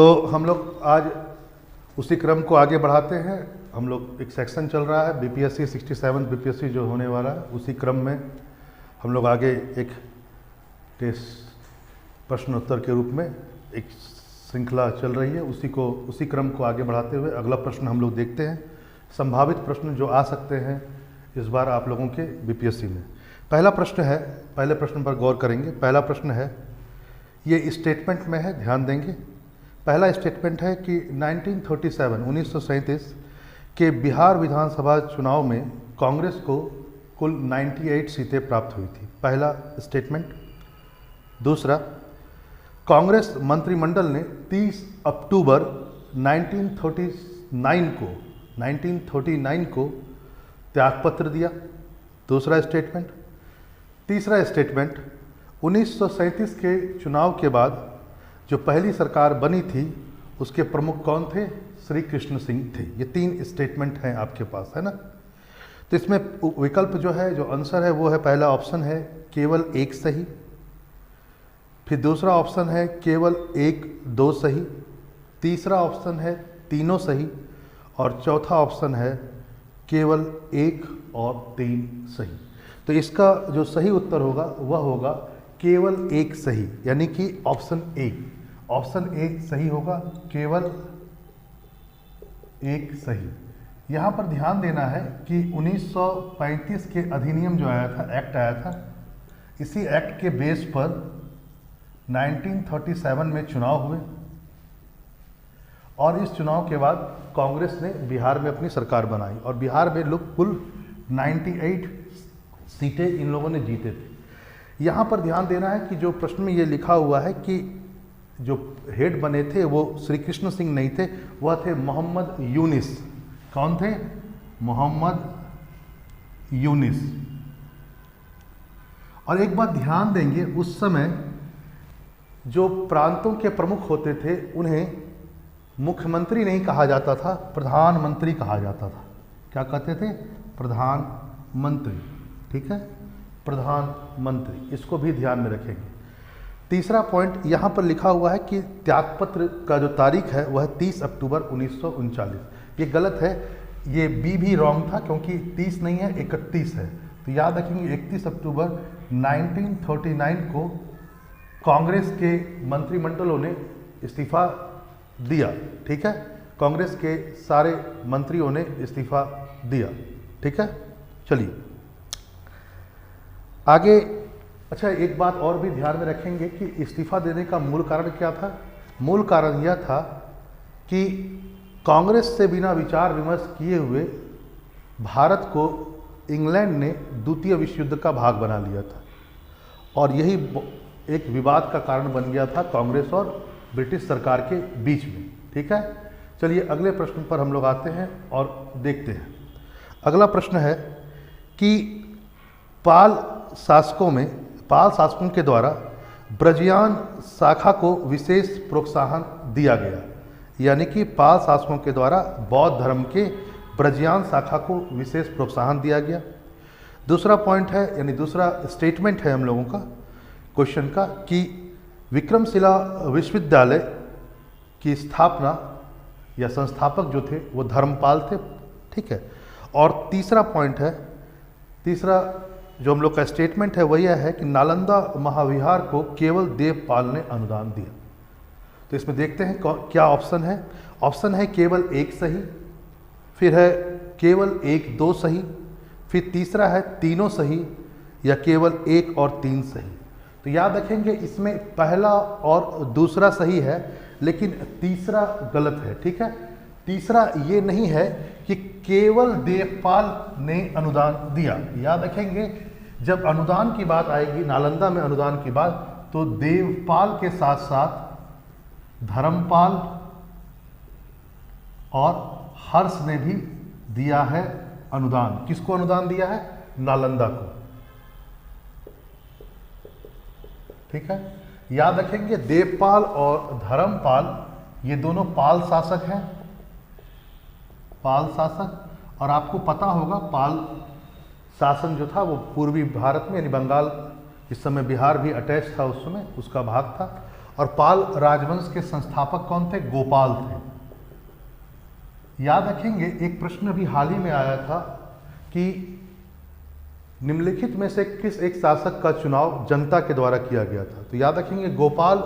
तो हम लोग आज उसी क्रम को आगे बढ़ाते हैं। हम लोग एक सेक्शन चल रहा है बीपीएससी 67 बीपीएससी जो होने वाला है, उसी क्रम में हम लोग आगे एक टेस्ट प्रश्नोत्तर के रूप में एक श्रृंखला चल रही है। उसी क्रम को आगे बढ़ाते हुए अगला प्रश्न हम लोग देखते हैं। संभावित प्रश्न जो आ सकते हैं इस बार आप लोगों के बीपीएससी में। पहला प्रश्न है, पहले प्रश्न पर गौर करेंगे। पहला प्रश्न है, ये स्टेटमेंट में है, ध्यान देंगे। पहला स्टेटमेंट है कि 1937 के बिहार विधानसभा चुनाव में कांग्रेस को कुल 98 सीटें प्राप्त हुई थी। पहला स्टेटमेंट। दूसरा, कांग्रेस मंत्रिमंडल ने 30 अक्टूबर 1939 को त्यागपत्र दिया। दूसरा स्टेटमेंट। तीसरा स्टेटमेंट, 1937 के चुनाव के बाद जो पहली सरकार बनी थी उसके प्रमुख कौन थे? श्री कृष्ण सिंह थे। ये 3 स्टेटमेंट हैं आपके पास, है ना। तो इसमें विकल्प जो है, जो आंसर है वो है, पहला ऑप्शन है केवल एक सही, फिर दूसरा ऑप्शन है केवल 1-2 सही, तीसरा ऑप्शन है तीनों सही, और चौथा ऑप्शन है केवल 1 और 3 सही। तो इसका जो सही उत्तर होगा वह होगा केवल 1 सही, यानी कि ऑप्शन ए। ऑप्शन ए सही होगा, केवल 1 सही। यहाँ पर ध्यान देना है कि 1935 के अधिनियम जो आया था, एक्ट आया था, इसी एक्ट के बेस पर 1937 में चुनाव हुए और इस चुनाव के बाद कांग्रेस ने बिहार में अपनी सरकार बनाई और बिहार में लोग कुल 98 सीटें इन लोगों ने जीते थे। यहाँ पर ध्यान देना है कि जो प्रश्न में ये लिखा हुआ है कि जो हेड बने थे वो श्री कृष्ण सिंह नहीं थे, वह थे मोहम्मद यूनिस। कौन थे? मोहम्मद यूनिस। और एक बात ध्यान देंगे, उस समय जो प्रांतों के प्रमुख होते थे उन्हें मुख्यमंत्री नहीं कहा जाता था, प्रधानमंत्री कहा जाता था। क्या कहते थे? प्रधानमंत्री। ठीक है, प्रधानमंत्री। इसको भी ध्यान में रखेंगे। तीसरा पॉइंट यहाँ पर लिखा हुआ है कि त्यागपत्र का जो तारीख है वह 30 अक्टूबर 1939। ये गलत है, ये बी भी रॉन्ग था क्योंकि 30 नहीं है, 31 है। तो याद रखेंगे 31 अक्टूबर 1939 को कांग्रेस के मंत्रिमंडलों ने इस्तीफा दिया। ठीक है, कांग्रेस के सारे मंत्रियों ने इस्तीफा दिया। ठीक है, चलिए आगे। अच्छा, एक बात और भी ध्यान में रखेंगे कि इस्तीफा देने का मूल कारण क्या था? मूल कारण यह था कि कांग्रेस से बिना विचार विमर्श किए हुए भारत को इंग्लैंड ने द्वितीय विश्व युद्ध का भाग बना लिया था और यही एक विवाद का कारण बन गया था कांग्रेस और ब्रिटिश सरकार के बीच में। ठीक है, चलिए अगले प्रश्न पर हम लोग आते हैं और देखते हैं। अगला प्रश्न है कि पाल शासकों के द्वारा ब्रजियान शाखा को विशेष प्रोत्साहन दिया गया, यानी कि पाल शासकों के द्वारा बौद्ध धर्म के ब्रजियान शाखा को विशेष प्रोत्साहन दिया गया। दूसरा पॉइंट है, यानी दूसरा स्टेटमेंट है हम लोगों का क्वेश्चन का, कि विक्रमशिला विश्वविद्यालय की स्थापना या संस्थापक जो थे वो धर्मपाल थे। ठीक है, और तीसरा पॉइंट है, तीसरा जो हम लोग का स्टेटमेंट है वह यह है कि नालंदा महाविहार को केवल देवपाल ने अनुदान दिया। तो इसमें देखते हैं क्या ऑप्शन है। ऑप्शन है केवल 1 सही, फिर है केवल 1-2 सही, फिर तीसरा है तीनों सही, या केवल 1 और 3 सही। तो याद रखेंगे इसमें पहला और दूसरा सही है लेकिन तीसरा गलत है। ठीक है, तीसरा ये नहीं है कि केवल देवपाल ने अनुदान दिया। याद रखेंगे जब अनुदान की बात आएगी, नालंदा में अनुदान की बात, तो देवपाल के साथ साथ धर्मपाल और हर्ष ने भी दिया है अनुदान। किसको अनुदान दिया है? नालंदा को। ठीक है, याद रखेंगे देवपाल और धर्मपाल ये दोनों पाल शासक हैं, पाल शासक। और आपको पता होगा पाल शासन जो था वो पूर्वी भारत में, यानी बंगाल, इस समय बिहार भी अटैच था उस समय, उसका भाग था। और पाल राजवंश के संस्थापक कौन थे? गोपाल थे। याद रखेंगे एक प्रश्न अभी हाल ही में आया था कि निम्नलिखित में से किस एक शासक का चुनाव जनता के द्वारा किया गया था? तो याद रखेंगे गोपाल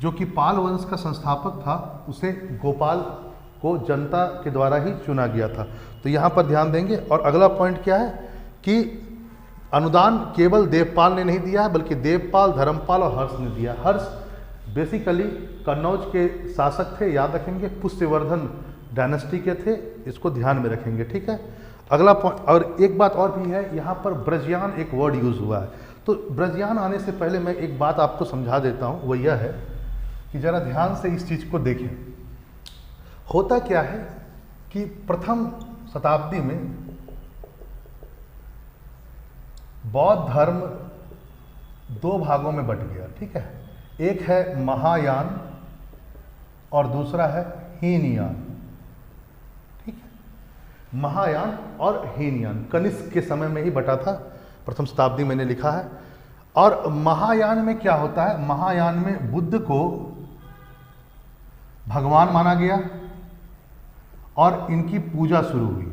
जो कि पाल वंश का संस्थापक था, उसे गोपाल को जनता के द्वारा ही चुना गया था। तो यहाँ पर ध्यान देंगे। और अगला पॉइंट क्या है कि अनुदान केवल देवपाल ने नहीं दिया है, बल्कि देवपाल, धर्मपाल और हर्ष ने दिया। हर्ष बेसिकली कन्नौज के शासक थे, याद रखेंगे, पुष्यवर्धन डायनेस्टी के थे, इसको ध्यान में रखेंगे, ठीक है। अगला पॉइंट, और एक बात और भी है, यहाँ पर ब्रजयान एक वर्ड यूज हुआ है। तो ब्रजयान आने से पहले मैं एक बात आपको समझा देता हूँ, वो यह है कि जरा ध्यान से इस चीज़ को देखें। होता क्या है कि प्रथम शताब्दी में बौद्ध धर्म दो भागों में बट गया, ठीक है। एक है महायान और दूसरा है हीनयान, ठीक है। महायान और हीनयान कनिष्क के समय में ही बटा था, प्रथम शताब्दी मैंने लिखा है। और महायान में क्या होता है? महायान में बुद्ध को भगवान माना गया और इनकी पूजा शुरू हुई,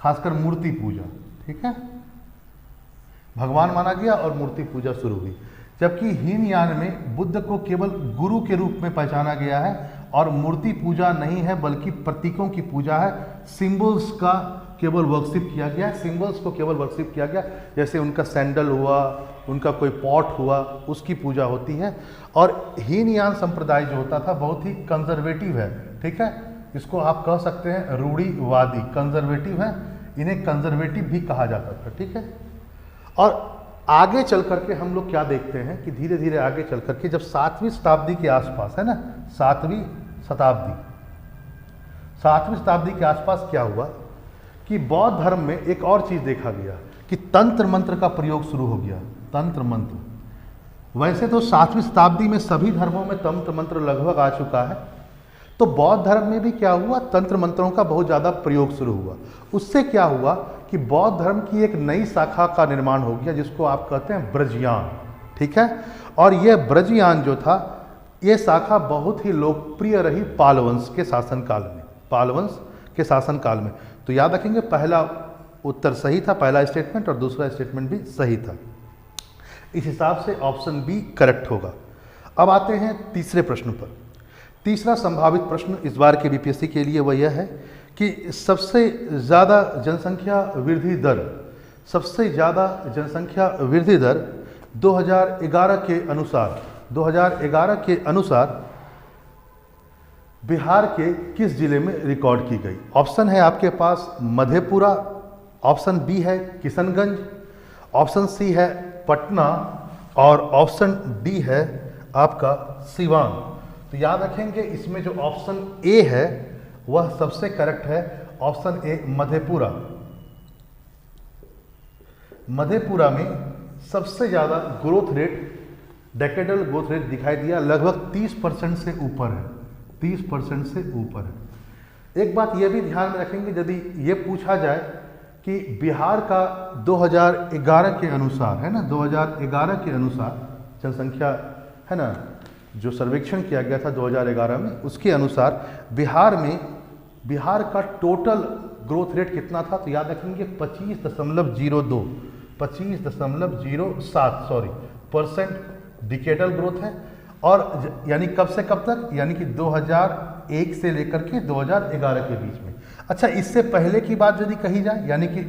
खासकर मूर्ति पूजा, ठीक है। भगवान माना गया और मूर्ति पूजा शुरू हुई। जबकि हीनयान में बुद्ध को केवल गुरु के रूप में पहचाना गया है और मूर्ति पूजा नहीं है, बल्कि प्रतीकों की पूजा है। सिंबल्स का केवल वर्शिप किया गया है, सिंबल्स को केवल वर्शिप किया गया, जैसे उनका सैंडल हुआ, उनका कोई पॉट हुआ, उसकी पूजा होती है। और हीनयान संप्रदाय जो होता था बहुत ही कंजर्वेटिव है, ठीक है। इसको आप कह सकते हैं रूढ़िवादी, कंजर्वेटिव है, इन्हें कंजर्वेटिव भी कहा जाता था, ठीक है। और आगे चल करके हम लोग क्या देखते हैं कि धीरे धीरे आगे चल करके जब 7वीं शताब्दी के आसपास, है ना, 7वीं शताब्दी के आसपास क्या हुआ कि बौद्ध धर्म में एक और चीज़ देखा गया कि तंत्र मंत्र का प्रयोग शुरू हो गया। तंत्र मंत्र, वैसे तो 7वीं शताब्दी में सभी धर्मों में तंत्र मंत्र लगभग आ चुका है, तो बौद्ध धर्म में भी क्या हुआ, तंत्र मंत्रों का बहुत ज़्यादा प्रयोग शुरू हुआ। उससे क्या हुआ कि बौद्ध धर्म की एक नई शाखा का निर्माण हो गया, जिसको आप कहते हैं ब्रजयान, ठीक है। और यह ब्रजयान जो था, ये शाखा बहुत ही लोकप्रिय रही पालवंश के शासनकाल में, पालवंश के शासनकाल में। तो याद रखेंगे पहला उत्तर सही था, पहला स्टेटमेंट, और दूसरा स्टेटमेंट भी सही था। इस हिसाब से ऑप्शन बी करेक्ट होगा। अब आते हैं तीसरे प्रश्न पर। तीसरा संभावित प्रश्न इस बार के बीपीएससी के लिए वह यह है कि सबसे ज़्यादा जनसंख्या वृद्धि दर, सबसे ज़्यादा जनसंख्या वृद्धि दर 2011 के अनुसार, 2011 के अनुसार बिहार के जिस जिले में रिकॉर्ड की गई? ऑप्शन है आपके पास मधेपुरा, ऑप्शन बी है किशनगंज, ऑप्शन सी है पटना और ऑप्शन डी है आपका सिवान। तो याद रखेंगे इसमें जो ऑप्शन ए है वह सबसे करेक्ट है, ऑप्शन ए मधेपुरा। मधेपुरा में सबसे ज़्यादा growth rate, decadal growth rate दिखाई दिया, लगभग 30% से ऊपर है, 30% से ऊपर है। एक बात यह भी ध्यान में रखेंगे, यदि ये पूछा जाए कि बिहार का 2011 के अनुसार, है ना, 2011 के अनुसार जनसंख्या, है ना, जो सर्वेक्षण किया गया था 2011 में, उसके अनुसार बिहार का टोटल ग्रोथ रेट कितना था? तो याद रखेंगे 25.07% डिकेडल ग्रोथ है। और यानी कब से कब तक? यानी कि 2001 से लेकर के 2011 के बीच में। अच्छा, इससे पहले की बात यदि कही जाए, यानी कि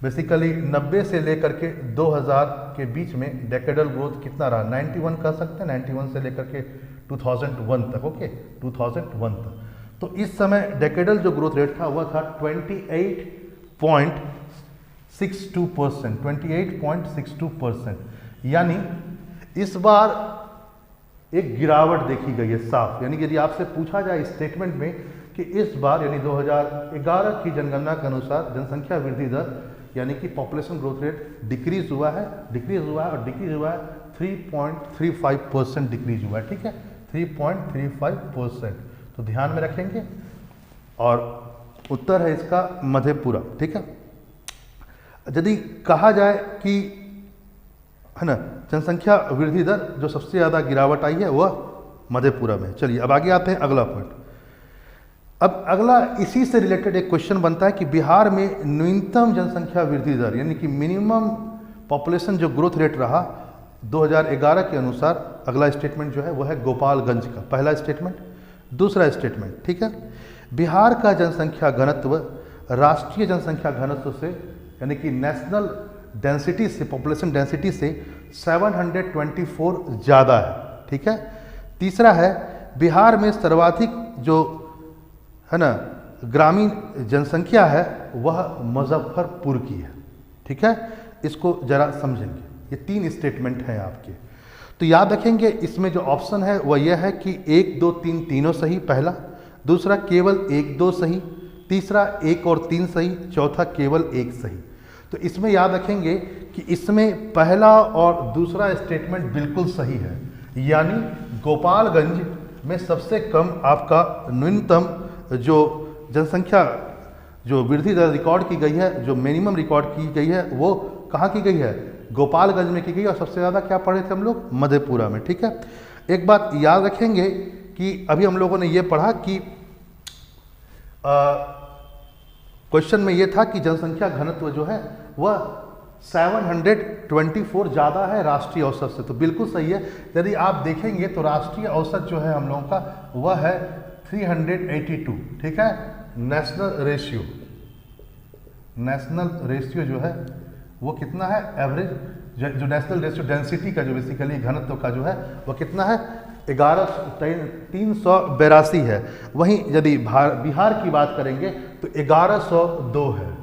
1990 से लेकर के 2000 के बीच में डेकेडल ग्रोथ कितना रहा? 91 कह सकते हैं, 91 से लेकर के 2001 तक, ओके, 2001 तक। तो इस समय डेकेडल जो ग्रोथ रेट था वह था 28.62%, 28.62%। यानी इस बार एक गिरावट देखी गई है साफ। यानी यदि आपसे पूछा जाए स्टेटमेंट में कि इस बार यानी 2011 की जनगणना के अनुसार जनसंख्या वृद्धि दर यानी कि पॉपुलेशन ग्रोथ रेट डिक्रीज हुआ है और डिक्रीज हुआ है 3.35% डिक्रीज हुआ है, ठीक है, 3.35%। तो ध्यान में रखेंगे और उत्तर है इसका मधेपुरा, ठीक है। यदि कहा जाए कि है ना। जनसंख्या वृद्धि दर जो सबसे ज़्यादा गिरावट आई है वह मधेपुरा में। चलिए अब आगे आते हैं अगला पॉइंट। अब अगला इसी से रिलेटेड एक क्वेश्चन बनता है कि बिहार में न्यूनतम जनसंख्या वृद्धि दर यानी कि मिनिमम पॉपुलेशन जो ग्रोथ रेट रहा 2011 के अनुसार, अगला स्टेटमेंट जो है वो है गोपालगंज का पहला स्टेटमेंट। दूसरा स्टेटमेंट, ठीक है, बिहार का जनसंख्या घनत्व राष्ट्रीय जनसंख्या घनत्व से यानी कि नेशनल डेंसिटी से, पॉपुलेशन डेंसिटी से 724 ज़्यादा है, ठीक है। तीसरा है बिहार में सर्वाधिक जो है ना ग्रामीण जनसंख्या है वह मुजफ्फरपुर की है, ठीक है। इसको जरा समझेंगे, ये 3 स्टेटमेंट हैं आपके। तो याद रखेंगे इसमें जो ऑप्शन है वह यह है कि 1, 2, 3 तीनों सही पहला, दूसरा केवल 1, 2 सही, तीसरा 1 और 3 सही, चौथा केवल 1 सही। तो इसमें याद रखेंगे कि इसमें पहला और दूसरा स्टेटमेंट बिल्कुल सही है, यानी गोपालगंज में सबसे कम आपका न्यूनतम जो जनसंख्या जो वृद्धि दर रिकॉर्ड की गई है, जो मिनिमम रिकॉर्ड की गई है वो कहाँ की गई है, गोपालगंज में की गई। और सबसे ज़्यादा क्या पढ़े थे हम लोग, मधेपुरा में, ठीक है। एक बात याद रखेंगे कि अभी हम लोगों ने ये पढ़ा कि क्वेश्चन में ये था कि जनसंख्या घनत्व जो है वह 724 ज़्यादा है राष्ट्रीय औसत से, तो बिल्कुल सही है। यदि आप देखेंगे तो राष्ट्रीय औसत जो है हम लोगों का वह है 382, ठीक है। नेशनल रेशियो जो है वो कितना है, एवरेज जो नेशनल रेशियो डेंसिटी का जो बेसिकली घनत्व का जो है वो कितना है, 382 है। वहीं यदि बिहार की बात करेंगे तो 1102 है।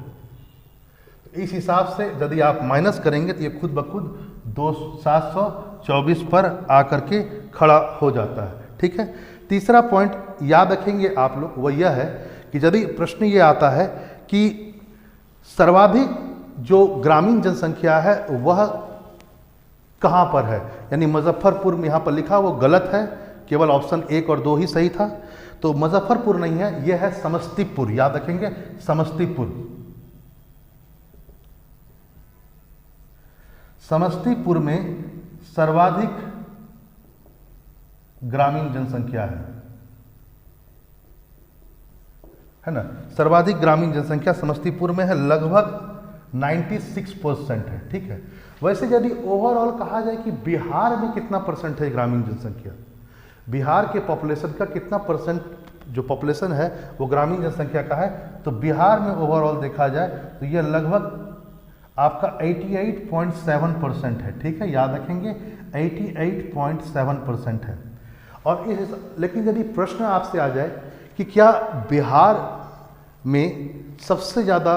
इस हिसाब से यदि आप माइनस करेंगे तो ये खुद ब खुद 724 पर आकर के खड़ा हो जाता है, ठीक है। तीसरा पॉइंट याद रखेंगे आप लोग वो यह है कि यदि प्रश्न ये आता है कि सर्वाधिक जो ग्रामीण जनसंख्या है वह कहाँ पर है, यानी मुजफ्फरपुर में यहाँ पर लिखा वो गलत है, केवल ऑप्शन 1 और 2 ही सही था। तो मुजफ्फरपुर नहीं है, यह है समस्तीपुर, याद रखेंगे समस्तीपुर में सर्वाधिक ग्रामीण जनसंख्या है ना। सर्वाधिक ग्रामीण जनसंख्या समस्तीपुर में है, लगभग 96% है, ठीक है। वैसे यदि ओवरऑल कहा जाए कि बिहार में कितना परसेंट है ग्रामीण जनसंख्या, बिहार के पॉपुलेशन का कितना परसेंट जो पॉपुलेशन है वो ग्रामीण जनसंख्या का है, तो बिहार में ओवरऑल देखा जाए तो यह लगभग आपका 88.7% है, ठीक है। याद रखेंगे 88.7% है। और लेकिन यदि प्रश्न आपसे आ जाए कि क्या बिहार में सबसे ज़्यादा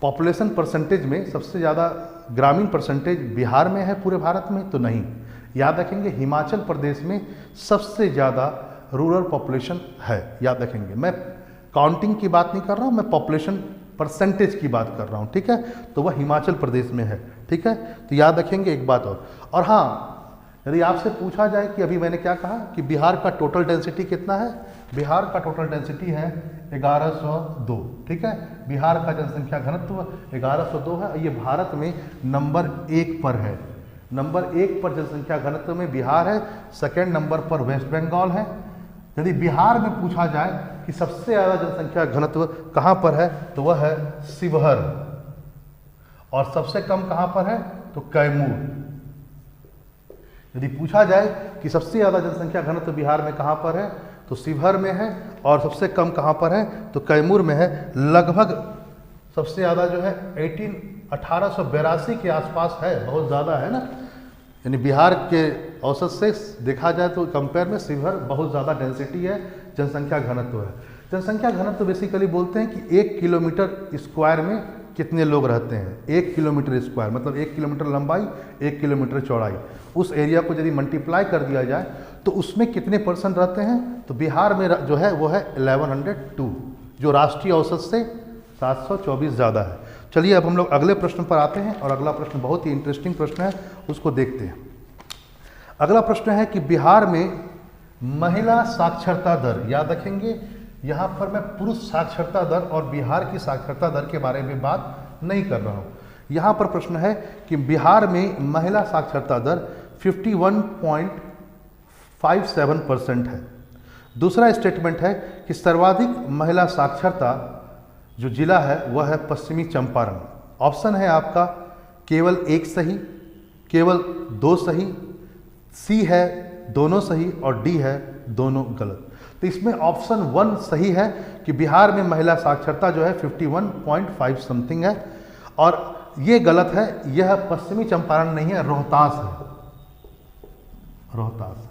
पॉपुलेशन परसेंटेज में सबसे ज़्यादा ग्रामीण परसेंटेज बिहार में है पूरे भारत में, तो नहीं। याद रखेंगे हिमाचल प्रदेश में सबसे ज़्यादा रूरल पॉपुलेशन है, याद रखेंगे। मैं काउंटिंग की बात नहीं कर रहा हूँ, मैं पॉपुलेशन परसेंटेज की बात कर रहा हूँ, ठीक है। तो वह हिमाचल प्रदेश में है, ठीक है। तो याद रखेंगे एक बात और हाँ, यदि आपसे पूछा जाए कि अभी मैंने क्या कहा कि बिहार का टोटल डेंसिटी कितना है, बिहार का टोटल डेंसिटी है 1102, ठीक है। बिहार का जनसंख्या घनत्व 1102 है। ये भारत में नंबर 1 पर है, नंबर 1 पर जनसंख्या घनत्व में बिहार है, सेकेंड नंबर पर वेस्ट बंगाल है। यदि बिहार में पूछा जाए कि सबसे ज़्यादा जनसंख्या घनत्व कहाँ पर है, तो वह है शिवहर, और सबसे कम कहाँ पर है, तो कैमूर। यदि पूछा जाए कि सबसे ज़्यादा जनसंख्या घनत्व बिहार में कहाँ पर है, तो शिवहर में है, और सबसे कम कहाँ पर है, तो कैमूर में है। लगभग सबसे ज़्यादा जो है 1882 के आसपास है, बहुत ज़्यादा है ना। यानी बिहार के औसत से देखा जाए तो कंपेयर में शिवहर बहुत ज़्यादा डेंसिटी है, जनसंख्या घनत्व है। जनसंख्या घनत्व बेसिकली बोलते हैं कि 1 किलोमीटर स्क्वायर में कितने लोग रहते हैं। 1 किलोमीटर स्क्वायर मतलब 1 किलोमीटर लंबाई, 1 किलोमीटर चौड़ाई, उस एरिया को यदि मल्टीप्लाई कर दिया जाए तो उसमें कितने परसेंट रहते हैं, तो बिहार में जो है वो है 1102, जो राष्ट्रीय औसत से 724 ज़्यादा है। चलिए अब हम लोग अगले प्रश्न पर आते हैं, और अगला प्रश्न बहुत ही इंटरेस्टिंग प्रश्न है, उसको देखते हैं। अगला प्रश्न है कि बिहार में महिला साक्षरता दर, याद रखेंगे यहाँ पर मैं पुरुष साक्षरता दर और बिहार की साक्षरता दर के बारे में बात नहीं कर रहा हूँ। यहाँ पर प्रश्न है कि बिहार में महिला साक्षरता दर 51.57% है। दूसरा स्टेटमेंट है कि सर्वाधिक महिला साक्षरता जो जिला है वह है पश्चिमी चंपारण। ऑप्शन है आपका केवल एक सही, केवल दो सही, सी है दोनों सही और डी है दोनों गलत। तो इसमें ऑप्शन 1 सही है कि बिहार में महिला साक्षरता जो है 51.5 समथिंग है, और ये गलत है, यह पश्चिमी चंपारण नहीं है, रोहतास है, रोहतास है।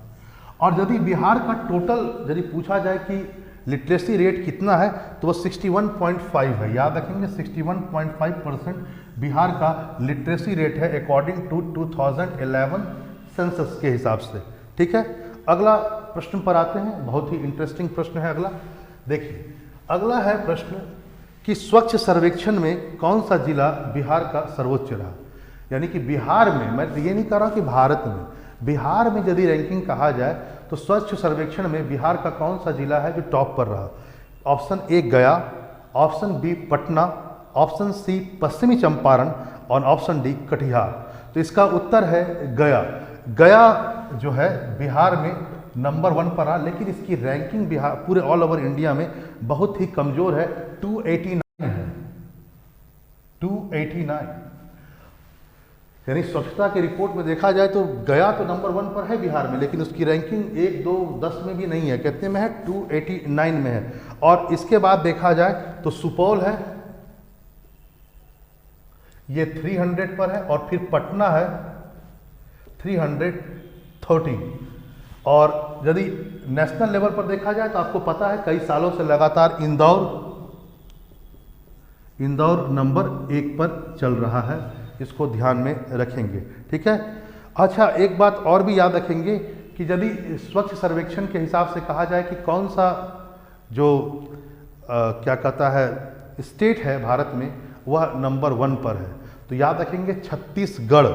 और यदि बिहार का टोटल यदि पूछा जाए कि लिटरेसी रेट कितना है तो वो 61.5 है। याद रखेंगे 61.5% बिहार का लिटरेसी रेट है अकॉर्डिंग टू 2011 सेंसस के हिसाब से। ठीक है, अगला प्रश्न पर आते हैं। बहुत ही इंटरेस्टिंग प्रश्न है अगला। देखिए अगला है प्रश्न कि स्वच्छ सर्वेक्षण में कौन सा जिला बिहार का सर्वोच्च रहा। यानी कि बिहार में, मैं ये नहीं कह रहा कि भारत में, बिहार में यदि रैंकिंग कहा जाए तो स्वच्छ सर्वेक्षण में बिहार का कौन सा जिला है जो टॉप पर रहा। Option A Gaya, option B Patna, option C पश्चिमी चंपारण और ऑप्शन डी कटिहार। तो इसका उत्तर है गया। गया जो है बिहार में नंबर 1 पर रहा, लेकिन इसकी रैंकिंग बिहार पूरे ऑल ओवर इंडिया में बहुत ही कमजोर है, 289 है, 289। यानी स्वच्छता की रिपोर्ट में देखा जाए तो गया तो नंबर 1 पर है बिहार में, लेकिन उसकी रैंकिंग 1, 2, 10 में भी नहीं है। कितने में है? 289 में है। और इसके बाद देखा जाए तो सुपौल है, ये 300 पर है, और फिर पटना है 330। और यदि नेशनल लेवल पर देखा जाए तो आपको पता है कई सालों से लगातार इंदौर नंबर 1 पर चल रहा है, इसको ध्यान में रखेंगे। ठीक है। अच्छा, एक बात और भी याद रखेंगे कि यदि स्वच्छ सर्वेक्षण के हिसाब से कहा जाए कि कौन सा जो क्या कहता है स्टेट है भारत में, वह नंबर 1 पर है, तो याद रखेंगे छत्तीसगढ़।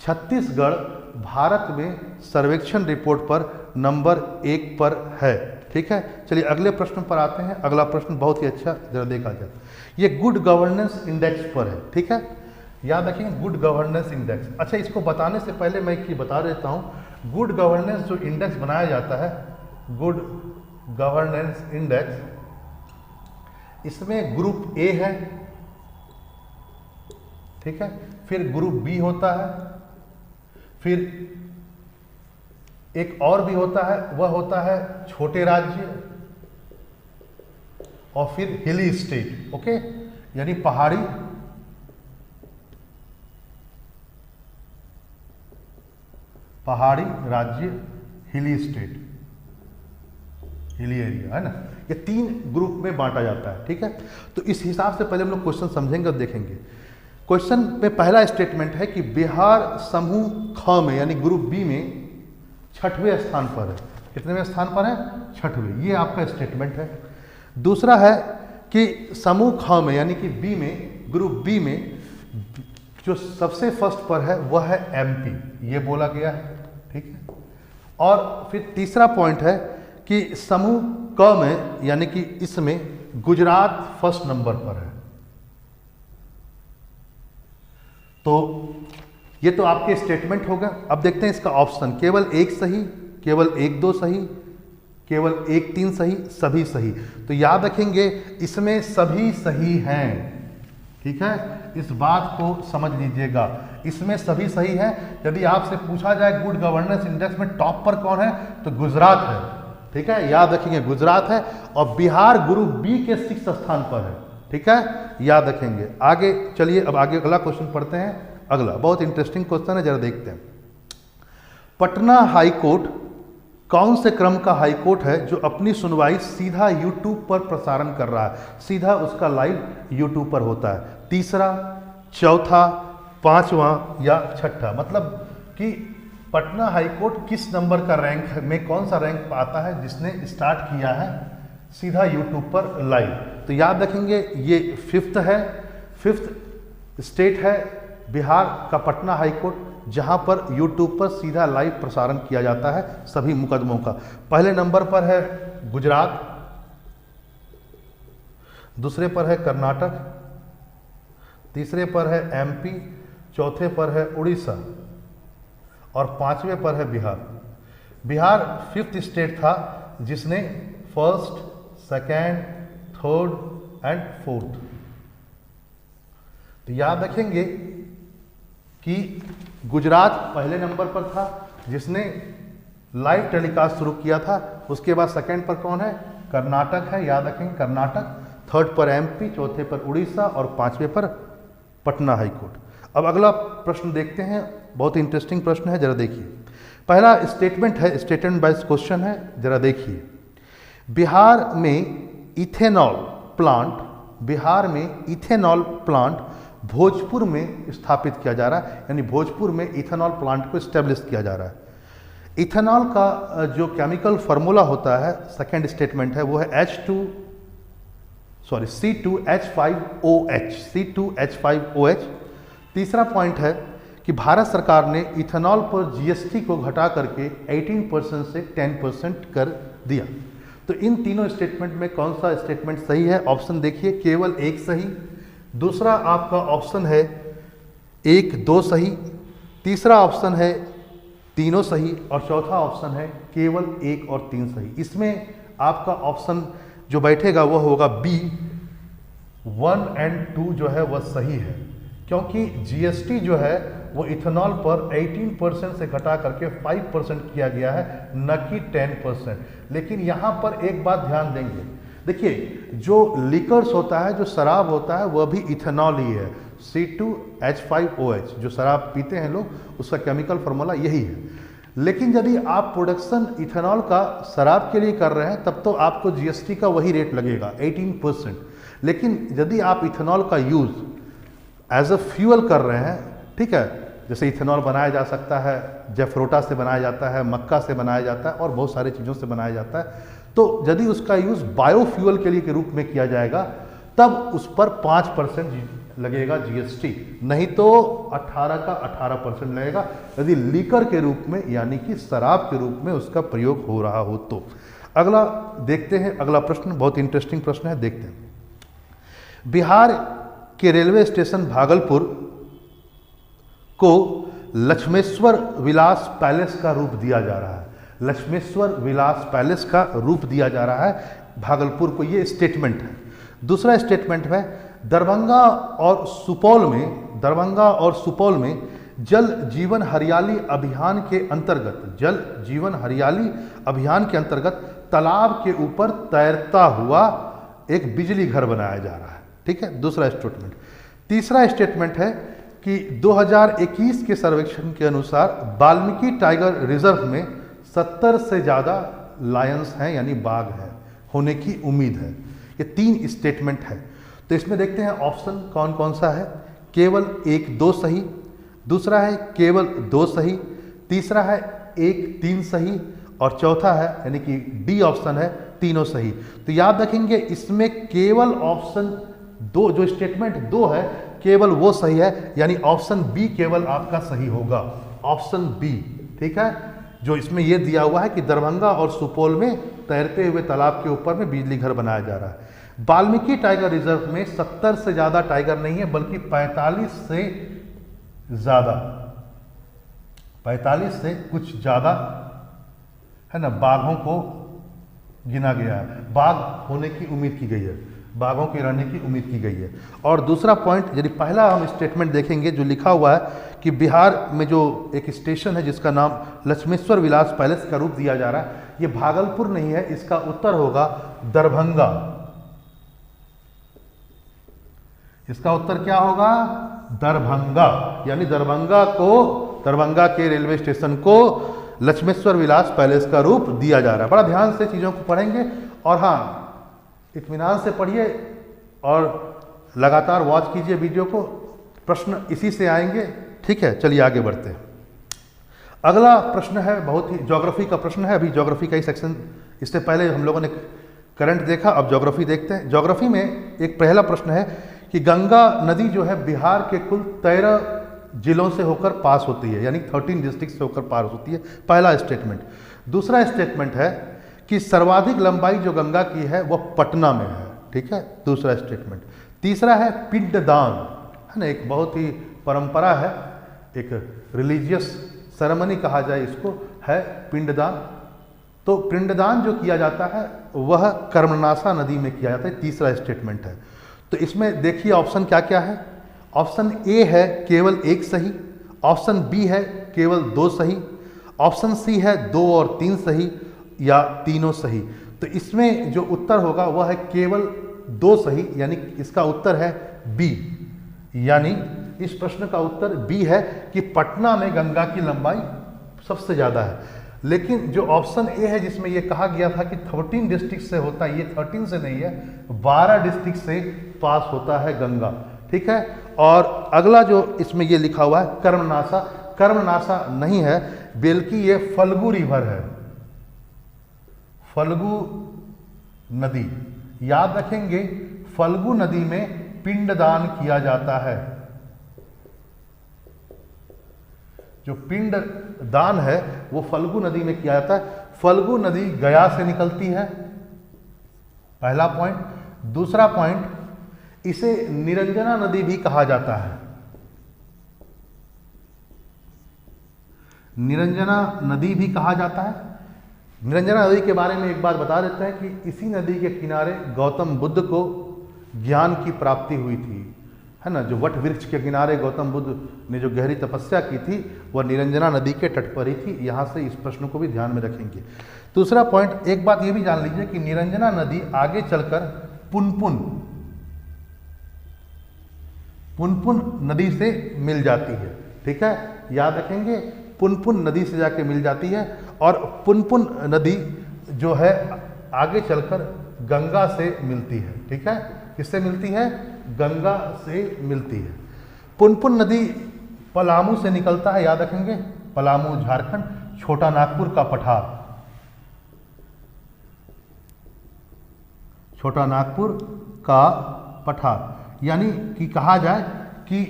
छत्तीसगढ़ भारत में सर्वेक्षण रिपोर्ट पर नंबर 1 पर है। ठीक है, चलिए अगले प्रश्न पर आते हैं। अगला प्रश्न बहुत ही अच्छा, जरा देखा जाए। ये गुड गवर्नेंस इंडेक्स पर है। ठीक है, याद रखिए गुड गवर्नेंस इंडेक्स। अच्छा, इसको बताने से पहले मैं एक चीज बता देता हूँ। गुड गवर्नेंस जो इंडेक्स बनाया जाता है, गुड गवर्नेंस इंडेक्स, इसमें ग्रुप ए है, ठीक है, फिर ग्रुप बी होता है, फिर एक और भी होता है, वह होता है छोटे राज्य, और फिर हिली स्टेट। ओके, यानी पहाड़ी राज्य, हिली स्टेट, हिली एरिया, है ना। ये 3 ग्रुप में बांटा जाता है। ठीक है, तो इस हिसाब से पहले हम लोग क्वेश्चन समझेंगे और देखेंगे। क्वेश्चन में पहला स्टेटमेंट है कि बिहार समूह ख में यानी ग्रुप बी में 6वें स्थान पर है। कितनेवें स्थान पर है? 6वें। ये आपका स्टेटमेंट है। दूसरा है कि समूह ख में यानी कि बी में, ग्रुप बी में जो सबसे फर्स्ट पर है वह है एमपी, ये बोला गया है। ठीक है, और फिर तीसरा पॉइंट है कि समूह क में यानी कि इसमें गुजरात फर्स्ट नंबर पर है। तो ये तो आपके स्टेटमेंट होगा। अब देखते हैं इसका ऑप्शन। केवल एक सही, केवल 1, 2 सही, केवल 1, 3 सही, सभी सही। तो याद रखेंगे इसमें सभी सही हैं। ठीक है, इस बात को समझ लीजिएगा, इसमें सभी सही है। यदि आपसे पूछा जाए गुड गवर्नेंस इंडेक्स में टॉप पर कौन है, तो गुजरात है। ठीक है, याद रखेंगे गुजरात है, और बिहार ग्रुप बी के 6 स्थान पर है। ठीक है, याद रखेंगे। आगे चलिए, अब आगे अगला क्वेश्चन पढ़ते हैं। अगला बहुत इंटरेस्टिंग क्वेश्चन है, जरा देखते हैं। पटना हाई कोर्ट कौन से क्रम का हाई कोर्ट है जो अपनी सुनवाई सीधा यूट्यूब पर प्रसारण कर रहा है? सीधा उसका लाइव यूट्यूब पर होता है। तीसरा, चौथा, 5वां या 6ठा? मतलब कि पटना हाई कोर्ट किस नंबर का रैंक में, कौन सा रैंक आता है जिसने स्टार्ट किया है सीधा यूट्यूब पर लाइव? तो याद रखेंगे ये 5th है, 5th स्टेट है बिहार का पटना हाई कोर्ट, जहां पर यूट्यूब पर सीधा लाइव प्रसारण किया जाता है सभी मुकदमों का। पहले नंबर पर है गुजरात, दूसरे पर है कर्नाटक, तीसरे पर है एमपी, चौथे पर है उड़ीसा और पांचवें पर है बिहार। बिहार 5th स्टेट था जिसने 1st, 2nd, 3rd and 4th। तो याद रखेंगे कि गुजरात पहले नंबर पर था जिसने लाइव टेलीकास्ट शुरू किया था। उसके बाद 2nd पर कौन है? कर्नाटक है, याद रखेंगे कर्नाटक। 3rd पर एमपी, चौथे पर उड़ीसा और 5वें पर पटना हाई कोर्ट। अब अगला प्रश्न देखते हैं, बहुत इंटरेस्टिंग प्रश्न है, जरा देखिए। पहला स्टेटमेंट है, स्टेटमेंट वाइज क्वेश्चन है, जरा देखिए। बिहार में इथेनॉल प्लांट भोजपुर में स्थापित किया जा रहा है, यानी भोजपुर में इथेनॉल प्लांट को स्टेब्लिश किया जा रहा है। इथेनॉल का जो केमिकल फार्मूला होता है, सेकंड स्टेटमेंट है, वो है C2H5OH। तीसरा पॉइंट है कि भारत सरकार ने इथेनॉल पर जीएसटी को घटा करके 18% से 10% कर दिया। तो इन तीनों स्टेटमेंट में कौन सा स्टेटमेंट सही है? ऑप्शन देखिए, केवल एक सही, दूसरा आपका ऑप्शन है 1, 2 सही, तीसरा ऑप्शन है तीनों सही और चौथा ऑप्शन है केवल 1 और 3 सही। इसमें आपका ऑप्शन जो बैठेगा वो होगा बी, 1 और 2 जो है वह सही है, क्योंकि जीएसटी जो है वो इथेनॉल पर 18% से घटा करके 5% किया गया है, न कि 10%। लेकिन यहाँ पर एक बात ध्यान देंगे, देखिए जो लिकर्स होता है, जो शराब होता है, वह भी इथेनॉल ही है। C2H5OH जो शराब पीते हैं लोग, उसका केमिकल फार्मूला यही है। लेकिन यदि आप प्रोडक्शन इथेनॉल का शराब के लिए कर रहे हैं तब तो आपको जीएसटी का वही रेट लगेगा 18%। लेकिन यदि आप इथेनॉल का यूज़ एज अ फ्यूअल कर रहे हैं, ठीक है, जैसे इथेनॉल बनाया जा सकता है, जैफरोटा से बनाया जाता है, मक्का से बनाया जाता है और बहुत सारी चीज़ों से बनाया जाता है, तो यदि उसका यूज़ बायोफ्यूअल के लिए के रूप में किया जाएगा तब उस पर 5% लगेगा जीएसटी, नहीं तो 18 का 18% लगेगा यदि लीकर के रूप में यानी कि शराब के रूप में उसका प्रयोग हो रहा हो तो। अगला देखते हैं, अगला प्रश्न बहुत इंटरेस्टिंग प्रश्न है, देखते हैं। बिहार के रेलवे स्टेशन भागलपुर को लक्ष्मेश्वर विलास पैलेस का रूप दिया जा रहा है। लक्ष्मेश्वर विलास पैलेस का रूप दिया जा रहा है भागलपुर को, ये स्टेटमेंट है। दूसरा स्टेटमेंट है दरभंगा और सुपौल में जल जीवन हरियाली अभियान के अंतर्गत तालाब के ऊपर तैरता हुआ एक बिजली घर बनाया जा रहा है, ठीक है, दूसरा स्टेटमेंट। तीसरा स्टेटमेंट है कि 2021 के सर्वेक्षण के अनुसार वाल्मीकि टाइगर रिजर्व में 70 से ज़्यादा लायंस हैं, यानी बाघ हैं, होने की उम्मीद है। ये 3 स्टेटमेंट है। तो इसमें देखते हैं ऑप्शन कौन कौन सा है। केवल 1, 2 सही, दूसरा है केवल 2 सही, तीसरा है 1, 3 सही और चौथा है यानी कि डी ऑप्शन है तीनों सही। तो याद रखेंगे इसमें केवल ऑप्शन 2, जो स्टेटमेंट 2 है, केवल वो सही है, यानी ऑप्शन बी केवल आपका सही होगा, ऑप्शन बी, ठीक है। जो इसमें यह दिया हुआ है कि दरभंगा और सुपौल में तैरते हुए तालाब के ऊपर में बिजली घर बनाया जा रहा है। वाल्मीकि टाइगर रिजर्व में 70 से ज़्यादा टाइगर नहीं है, बल्कि 45 से ज़्यादा, 45 से कुछ ज़्यादा है ना, बाघों को गिना गया है, बाघ होने की उम्मीद की गई है, बाघों के रहने की उम्मीद की गई है। और दूसरा पॉइंट, यदि पहला हम स्टेटमेंट देखेंगे जो लिखा हुआ है कि बिहार में जो एक स्टेशन है जिसका नाम लक्ष्मेश्वर विलास पैलेस का रूप दिया जा रहा है, ये भागलपुर नहीं है, इसका उत्तर होगा दरभंगा। इसका उत्तर क्या होगा? दरभंगा, यानी दरभंगा के रेलवे स्टेशन को लक्ष्मेश्वर विलास पैलेस का रूप दिया जा रहा है। बड़ा ध्यान से चीज़ों को पढ़ेंगे और हाँ, इत्मीनान से पढ़िए और लगातार वॉच कीजिए वीडियो को, प्रश्न इसी से आएंगे, ठीक है। चलिए आगे बढ़ते हैं। अगला प्रश्न है बहुत ही ज्योग्राफी का प्रश्न है। अभी ज्योग्राफी का ही सेक्शन, इससे पहले हम लोगों ने करंट देखा, अब ज्योग्राफी देखते हैं। ज्योग्राफी में एक पहला प्रश्न है कि गंगा नदी जो है बिहार के कुल 13 जिलों से होकर पास होती है, यानी 13 डिस्ट्रिक्ट से होकर पार होती है, पहला स्टेटमेंट। दूसरा स्टेटमेंट है कि सर्वाधिक लंबाई जो गंगा की है वह पटना में है, ठीक है, दूसरा स्टेटमेंट। तीसरा है पिंडदान, है ना, एक बहुत ही परंपरा है, एक रिलीजियस सेरेमनी कहा जाए इसको, है पिंडदान। तो पिंडदान जो किया जाता है वह कर्मनासा नदी में किया जाता है, तीसरा स्टेटमेंट है। तो इसमें देखिए ऑप्शन क्या क्या है। ऑप्शन ए है केवल एक सही, ऑप्शन बी है केवल 2 सही, ऑप्शन सी है 2 और 3 सही, या तीनों सही। तो इसमें जो उत्तर होगा वह है केवल 2 सही, यानी इसका उत्तर है बी। यानी इस प्रश्न का उत्तर बी है कि पटना में गंगा की लंबाई सबसे ज़्यादा है। लेकिन जो ऑप्शन ए है जिसमें यह कहा गया था कि 13 डिस्ट्रिक्ट से होता है, ये 13 से नहीं है, 12 डिस्ट्रिक्ट से पास होता है गंगा, ठीक है। और अगला जो इसमें ये लिखा हुआ है कर्मनासा, कर्मनासा नहीं है बल्कि ये फल्गु रिवर है, फल्गु नदी। याद रखेंगे फल्गु नदी में पिंडदान किया जाता है। जो पिंड दान है वो फल्गु नदी में किया जाता है। फल्गु नदी गया से निकलती है, पहला पॉइंट। दूसरा पॉइंट, इसे निरंजना नदी भी कहा जाता है। निरंजना नदी भी कहा जाता है। निरंजना नदी के बारे में एक बात बता देते हैं कि इसी नदी के किनारे गौतम बुद्ध को ज्ञान की प्राप्ति हुई थी, है ना। जो वट वृक्ष के किनारे गौतम बुद्ध ने जो गहरी तपस्या की थी वह निरंजना नदी के तट पर ही थी। यहाँ से इस प्रश्न को भी ध्यान में रखेंगे। दूसरा पॉइंट, एक बात ये भी जान लीजिए कि निरंजना नदी आगे चलकर पुनपुन नदी से मिल जाती है, ठीक है। याद रखेंगे पुनपुन नदी से जाके मिल जाती है, और पुनपुन नदी जो है आगे चलकर गंगा से मिलती है, ठीक है। किससे मिलती है? गंगा से मिलती है। पुनपुन नदी पलामू से निकलता है, याद रखेंगे, पलामू झारखंड, छोटा नागपुर का पठार, छोटा नागपुर का पठार। यानी कि कहा जाए कि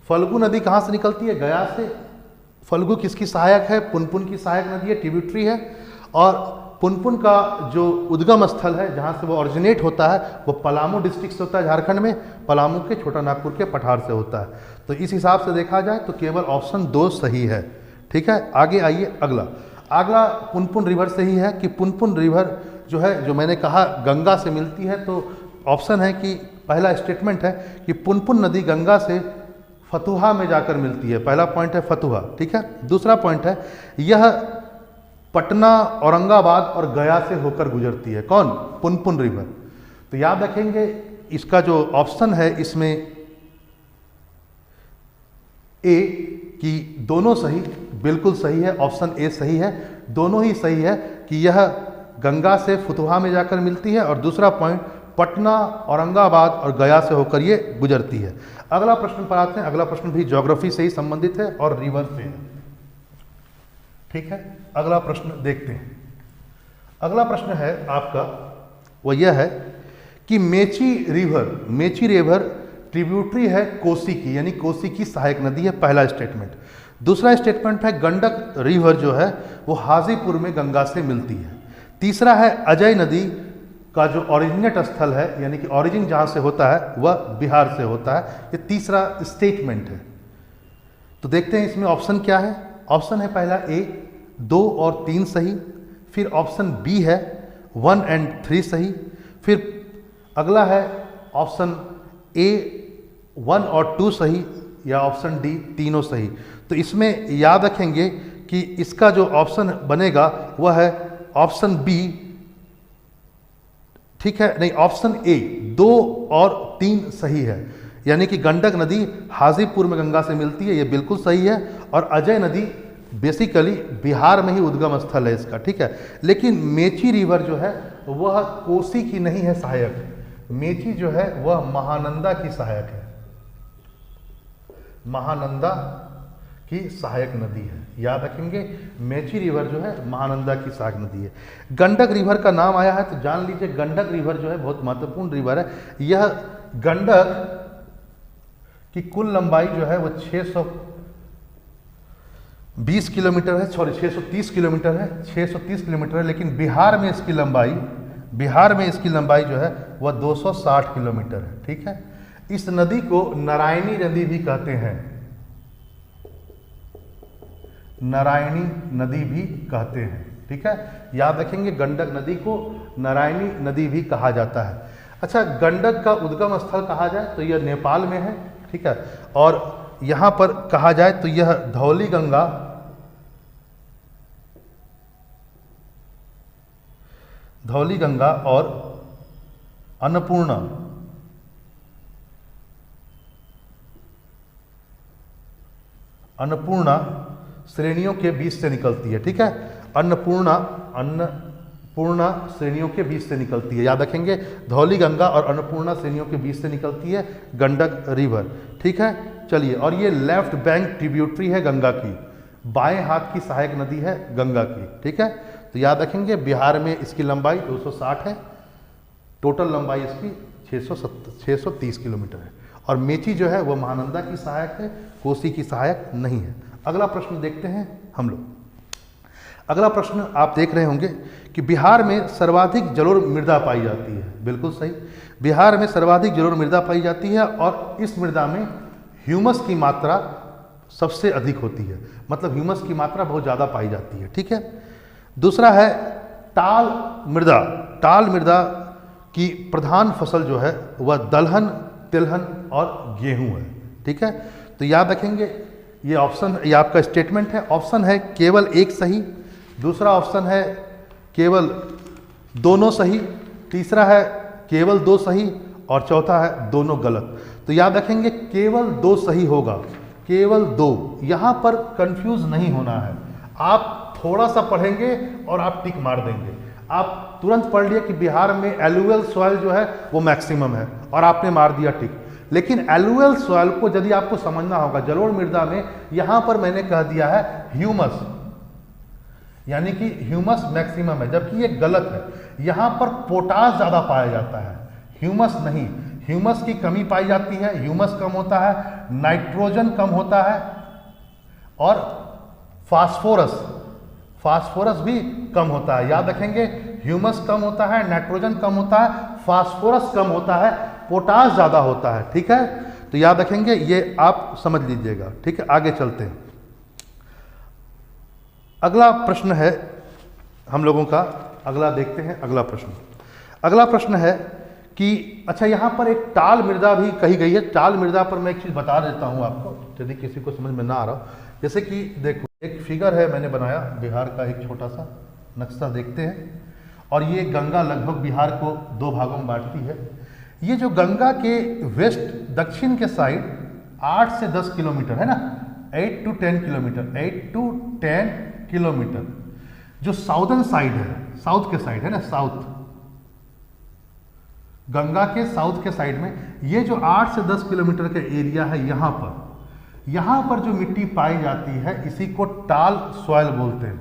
फल्गु नदी कहाँ से निकलती है? गया से। फल्गु किसकी सहायक है? पुनपुन की सहायक नदी है, ट्रिब्यूटरी है। और पुनपुन का जो उद्गम स्थल है जहाँ से वो ऑरिजिनेट होता है वो पलामू डिस्ट्रिक्ट से होता है, झारखंड में, पलामू के छोटा नागपुर के पठार से होता है। तो इस हिसाब से देखा जाए तो केवल ऑप्शन 2 सही है, ठीक है। आगे आइए, अगला पुनपुन रिवर से ही है कि पुनपुन रिवर जो है, जो मैंने कहा गंगा से मिलती है, तो ऑप्शन है कि पहला स्टेटमेंट है कि पुनपुन नदी गंगा से फतुहा में जाकर मिलती है। पहला पॉइंट है फतुहा, ठीक है। दूसरा पॉइंट है यह पटना, औरंगाबाद और गया से होकर गुजरती है। कौन? पुनपुन रिवर। तो याद रखेंगे इसका जो ऑप्शन है इसमें ए कि दोनों सही, बिल्कुल सही है, ऑप्शन ए सही है, दोनों ही सही है कि यह गंगा से फतुहा में जाकर मिलती है, और दूसरा पॉइंट पटना, औरंगाबाद और गया से होकर ये गुजरती है। अगला प्रश्न पर आते हैं। अगला प्रश्न भी ज्योग्राफी से ही संबंधित है और रिवर से है, ठीक है। अगला प्रश्न देखते हैं। अगला प्रश्न है आपका, वो यह है कि मेची रिवर ट्रिब्यूटरी है कोसी की, यानी कोसी की सहायक नदी है, पहला स्टेटमेंट। दूसरा स्टेटमेंट है गंडक रिवर जो है वो हाजीपुर में गंगा से मिलती है। तीसरा है अजय नदी का जो ओरिजिनेट स्थल है, यानी कि ओरिजिन जहाँ से होता है वह बिहार से होता है। ये तीसरा स्टेटमेंट है। तो देखते हैं इसमें ऑप्शन क्या है। ऑप्शन है पहला ए 2 और 3 सही, फिर ऑप्शन बी है 1 और 3 सही, फिर अगला है ऑप्शन ए 1 और 2 सही, या ऑप्शन डी तीनों सही। तो इसमें याद रखेंगे कि इसका जो ऑप्शन बनेगा वह है ऑप्शन बी, ठीक है, नहीं, ऑप्शन ए 2 और 3 सही है, यानी कि गंडक नदी हाजीपुर में गंगा से मिलती है, ये बिल्कुल सही है। और अजय नदी बेसिकली बिहार में ही उद्गम स्थल है इसका, ठीक है। लेकिन मेची रिवर जो है वह कोसी की नहीं है सहायक, मेची जो है वह महानंदा की सहायक है, महानंदा की सहायक नदी है। याद रखेंगे मेची रिवर जो है महानंदा की सहायक नदी है। गंडक रिवर का नाम आया है तो जान लीजिए गंडक रिवर जो है बहुत महत्वपूर्ण रिवर है। यह गंडक की कुल लंबाई जो है वो 620 किलोमीटर है, सॉरी 630 किलोमीटर है, 630 किलोमीटर है। लेकिन बिहार में इसकी लंबाई जो है वह 260 किलोमीटर है, ठीक है। इस नदी को नारायणी नदी भी कहते हैं, नारायणी नदी भी कहते हैं। ठीक है, याद रखेंगे गंडक नदी को नारायणी नदी भी कहा जाता है। अच्छा, गंडक का उद्गम स्थल कहा जाए तो यह नेपाल में है। ठीक है, और यहाँ पर कहा जाए तो यह धौली गंगा, धौली गंगा और अन्नपूर्णा, अन्नपूर्णा श्रेणियों के बीच से निकलती है। ठीक है, अन्नपूर्णा श्रेणियों के बीच से निकलती है। याद रखेंगे धौली गंगा और अन्नपूर्णा श्रेणियों के बीच से निकलती है गंडक रिवर। ठीक है, चलिए, और ये लेफ्ट बैंक ट्रिब्यूटरी है गंगा की, बाएं हाथ की सहायक नदी है गंगा की। ठीक है, तो याद रखेंगे बिहार में इसकी लंबाई 260 है, टोटल लंबाई इसकी 630 किलोमीटर है, और मेची जो है वो महानंदा की सहायक है, कोसी की सहायक नहीं है। अगला प्रश्न देखते हैं हम लोग। अगला प्रश्न आप देख रहे होंगे कि बिहार में सर्वाधिक जलोढ़ मृदा पाई जाती है। बिल्कुल सही, बिहार में सर्वाधिक जलोढ़ मृदा पाई जाती है और इस मृदा में ह्यूमस की मात्रा सबसे अधिक होती है, मतलब ह्यूमस की मात्रा बहुत ज़्यादा पाई जाती है। ठीक है, दूसरा है टाल मृदा। टाल मृदा की प्रधान फसल जो है वह दलहन, तिलहन और गेहूं है। ठीक है, तो याद रखेंगे ये ऑप्शन, ये आपका स्टेटमेंट है। ऑप्शन है केवल एक सही, दूसरा ऑप्शन है केवल दोनों सही, तीसरा है केवल दो सही और चौथा है दोनों गलत। तो याद रखेंगे केवल दो सही होगा, केवल दो। यहाँ पर कंफ्यूज नहीं होना है, आप थोड़ा सा पढ़ेंगे और आप टिक मार देंगे। आप तुरंत पढ़ लिए कि बिहार में एलुअल सॉइल जो है वो मैक्सिमम है और आपने मार दिया टिक, लेकिन एलुअल सॉइल को यदि आपको समझना होगा, जलोढ़ मृदा में यहाँ पर मैंने कह दिया है ह्यूमस, यानी कि ह्यूमस मैक्सिमम है, जबकि ये गलत है। यहाँ पर पोटास ज़्यादा पाया जाता है, ह्यूमस नहीं। ह्यूमस की कमी पाई जाती है, ह्यूमस कम होता है, नाइट्रोजन कम होता है और फास्फोरस भी कम होता है। याद रखेंगे ह्यूमस कम होता है, नाइट्रोजन कम होता है, फास्फोरस कम होता है, पोटास ज़्यादा होता है। ठीक है, तो याद रखेंगे, ये आप समझ लीजिएगा। ठीक है, आगे चलते हैं। अगला प्रश्न है हम लोगों का, अगला देखते हैं अगला प्रश्न। अगला प्रश्न है कि अच्छा, यहाँ पर एक टाल मृदा भी कही गई है। टाल मृदा पर मैं एक चीज़ बता देता हूँ आपको, यदि किसी को समझ में ना आ रहा हो। जैसे कि देखो, एक फिगर है मैंने बनाया बिहार का, एक छोटा सा नक्शा देखते हैं, और ये गंगा लगभग बिहार को दो भागों में बांटती है। ये जो गंगा के वेस्ट दक्षिण के साइड 8 से 10 किलोमीटर है ना, 8 to 10 किलोमीटर, 8 to 10 किलोमीटर जो साउदर्न साइड है, साउथ के साइड है ना, साउथ, गंगा के साउथ के साइड में ये जो 8 से 10 किलोमीटर का एरिया है, यहाँ पर जो मिट्टी पाई जाती है इसी को टाल सॉइल बोलते हैं।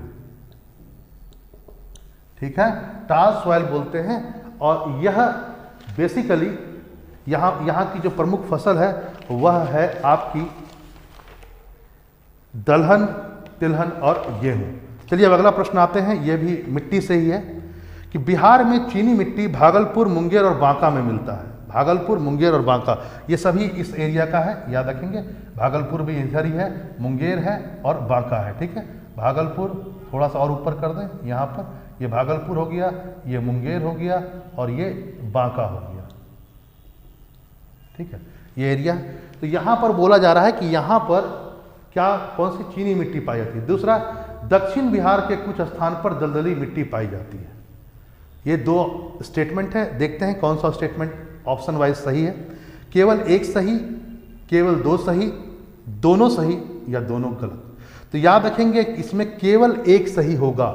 ठीक है, टाल सॉइल बोलते हैं। और यह बेसिकली यहाँ की जो प्रमुख फसल है वह है आपकी दलहन, तिलहन और गेहूं। चलिए अब अगला प्रश्न आते हैं, यह भी मिट्टी से ही है कि बिहार में चीनी मिट्टी भागलपुर, मुंगेर और बांका में मिलता है। भागलपुर, मुंगेर और बांका ये सभी इस एरिया का है, याद रखेंगे। भागलपुर भी इधर ही है, मुंगेर है और बांका है। ठीक है, भागलपुर थोड़ा सा और ऊपर कर दें, यहाँ पर ये भागलपुर हो गया, ये मुंगेर हो गया और ये बांका हो गया। ठीक है, ये एरिया। तो यहाँ पर बोला जा रहा है कि यहाँ पर क्या, कौन सी चीनी मिट्टी पाई जाती है। दूसरा, दक्षिण बिहार के कुछ स्थान पर दलदली मिट्टी पाई जाती है। ये दो स्टेटमेंट है, देखते हैं कौन सा स्टेटमेंट ऑप्शन वाइज सही है। केवल एक सही, केवल दो सही, दोनों सही या दोनों गलत। तो याद रखेंगे इसमें केवल एक सही होगा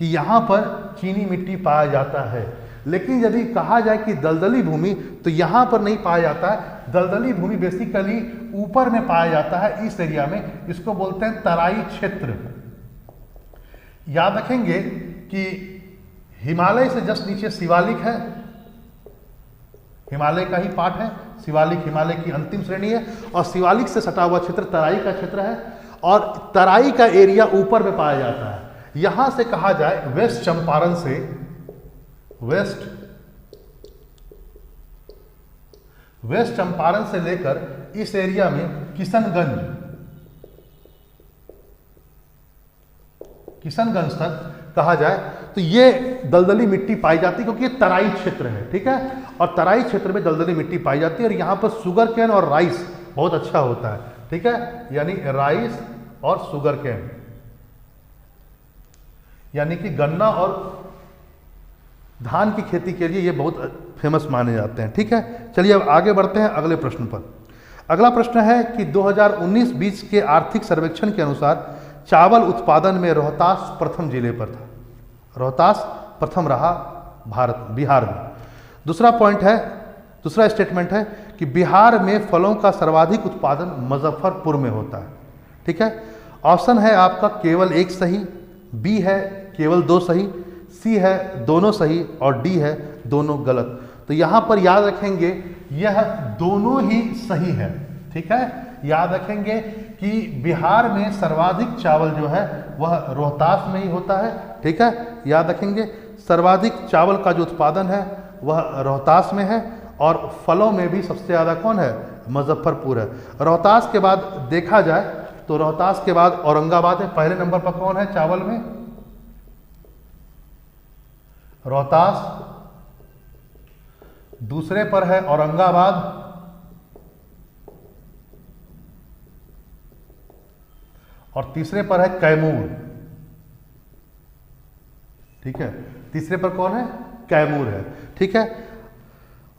कि यहाँ पर चीनी मिट्टी पाया जाता है, लेकिन यदि कहा जाए कि दलदली भूमि, तो यहाँ पर नहीं पाया जाता है। दलदली भूमि बेसिकली ऊपर में पाया जाता है, इस एरिया में, इसको बोलते हैं तराई क्षेत्र। याद रखेंगे कि हिमालय से जस्ट नीचे शिवालिक है, हिमालय का ही पार्ट है शिवालिक, हिमालय की अंतिम श्रेणी है, और शिवालिक से सटा हुआ क्षेत्र तराई का क्षेत्र है, और तराई का एरिया ऊपर में पाया जाता है। यहां से कहा जाए वेस्ट चंपारण से, वेस्ट वेस्ट चंपारण से लेकर इस एरिया में किशनगंज तक कहा जाए तो ये दलदली मिट्टी पाई जाती है, क्योंकि ये तराई क्षेत्र है, ठीक है, और तराई क्षेत्र में दलदली मिट्टी पाई जाती है, और यहाँ पर शुगर केन और राइस बहुत अच्छा होता है, ठीक है, यानी राइस और शुगर केन, यानी कि गन्ना और धान की खेती के लिए ये बहुत फेमस माने जाते हैं, ठीक है। चलिए अब आगे बढ़ते हैं अगले प्रश्न पर। अगला प्रश्न है कि 2019-20 के आर्थिक सर्वेक्षण के अनुसार चावल उत्पादन में रोहतास प्रथम जिले पर था। रोहतास प्रथम रहा बिहार में। दूसरा स्टेटमेंट है कि बिहार में फलों का सर्वाधिक उत्पादन मुजफ्फरपुर में होता है, ठीक है। ऑप्शन है आपका केवल एक सही, बी है केवल दो सही, सी है दोनों सही और डी है दोनों गलत। तो यहाँ पर याद रखेंगे यह दोनों ही सही है, ठीक है। याद रखेंगे कि बिहार में सर्वाधिक चावल जो है वह रोहतास में ही होता है, ठीक है। याद रखेंगे सर्वाधिक चावल का जो उत्पादन है वह रोहतास में है, और फलों में भी सबसे ज़्यादा कौन है, मुजफ्फरपुर है। रोहतास के बाद देखा जाए तो रोहतास के बाद औरंगाबाद है। पहले नंबर पर कौन है चावल में, रोहतास, दूसरे पर है औरंगाबाद, और तीसरे पर है कैमूर, ठीक है। तीसरे पर कौन है, कैमूर है, ठीक है।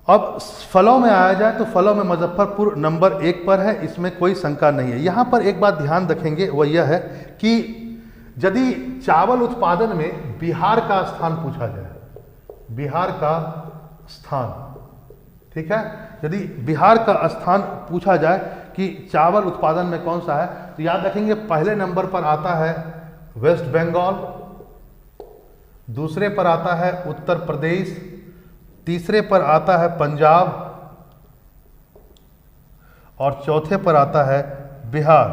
अब फलों में आया जाए तो फलों में मुजफ्फरपुर नंबर 1 पर है, इसमें कोई शंका नहीं है। यहाँ पर एक बात ध्यान रखेंगे वह यह है कि यदि चावल उत्पादन में बिहार का स्थान पूछा जाए, बिहार का स्थान, ठीक है, यदि बिहार का स्थान पूछा जाए कि चावल उत्पादन में कौन सा है, तो याद रखेंगे पहले नंबर पर आता है वेस्ट बंगाल, दूसरे पर आता है उत्तर प्रदेश, तीसरे पर आता है पंजाब, और चौथे पर आता है बिहार।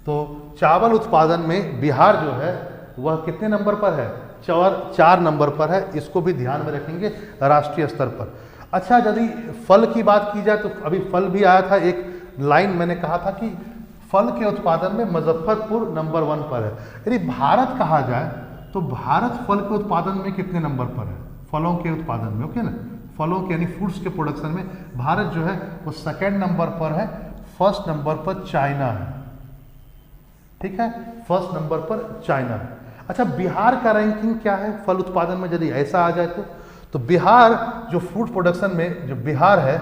तो चावल उत्पादन में बिहार जो है वह कितने नंबर पर है, 4 नंबर पर है। इसको भी ध्यान में रखेंगे राष्ट्रीय स्तर पर। अच्छा, यदि फल की बात की जाए तो अभी फल भी आया था, एक लाइन मैंने कहा था कि फल के उत्पादन में मुजफ्फरपुर नंबर 1 पर है। यदि भारत कहा जाए तो भारत फल के उत्पादन में कितने नंबर पर है, फलों के उत्पादन में, ओके ना, फलों के यानी फ्रूट्स के प्रोडक्शन में भारत जो है वो 2nd नंबर पर है, 1st नंबर पर चाइना है, ठीक है, 1st नंबर पर चाइना है। अच्छा, बिहार का रैंकिंग क्या है फल उत्पादन में, यदि ऐसा आ जाए तो बिहार जो फ्रूट प्रोडक्शन में जो बिहार है,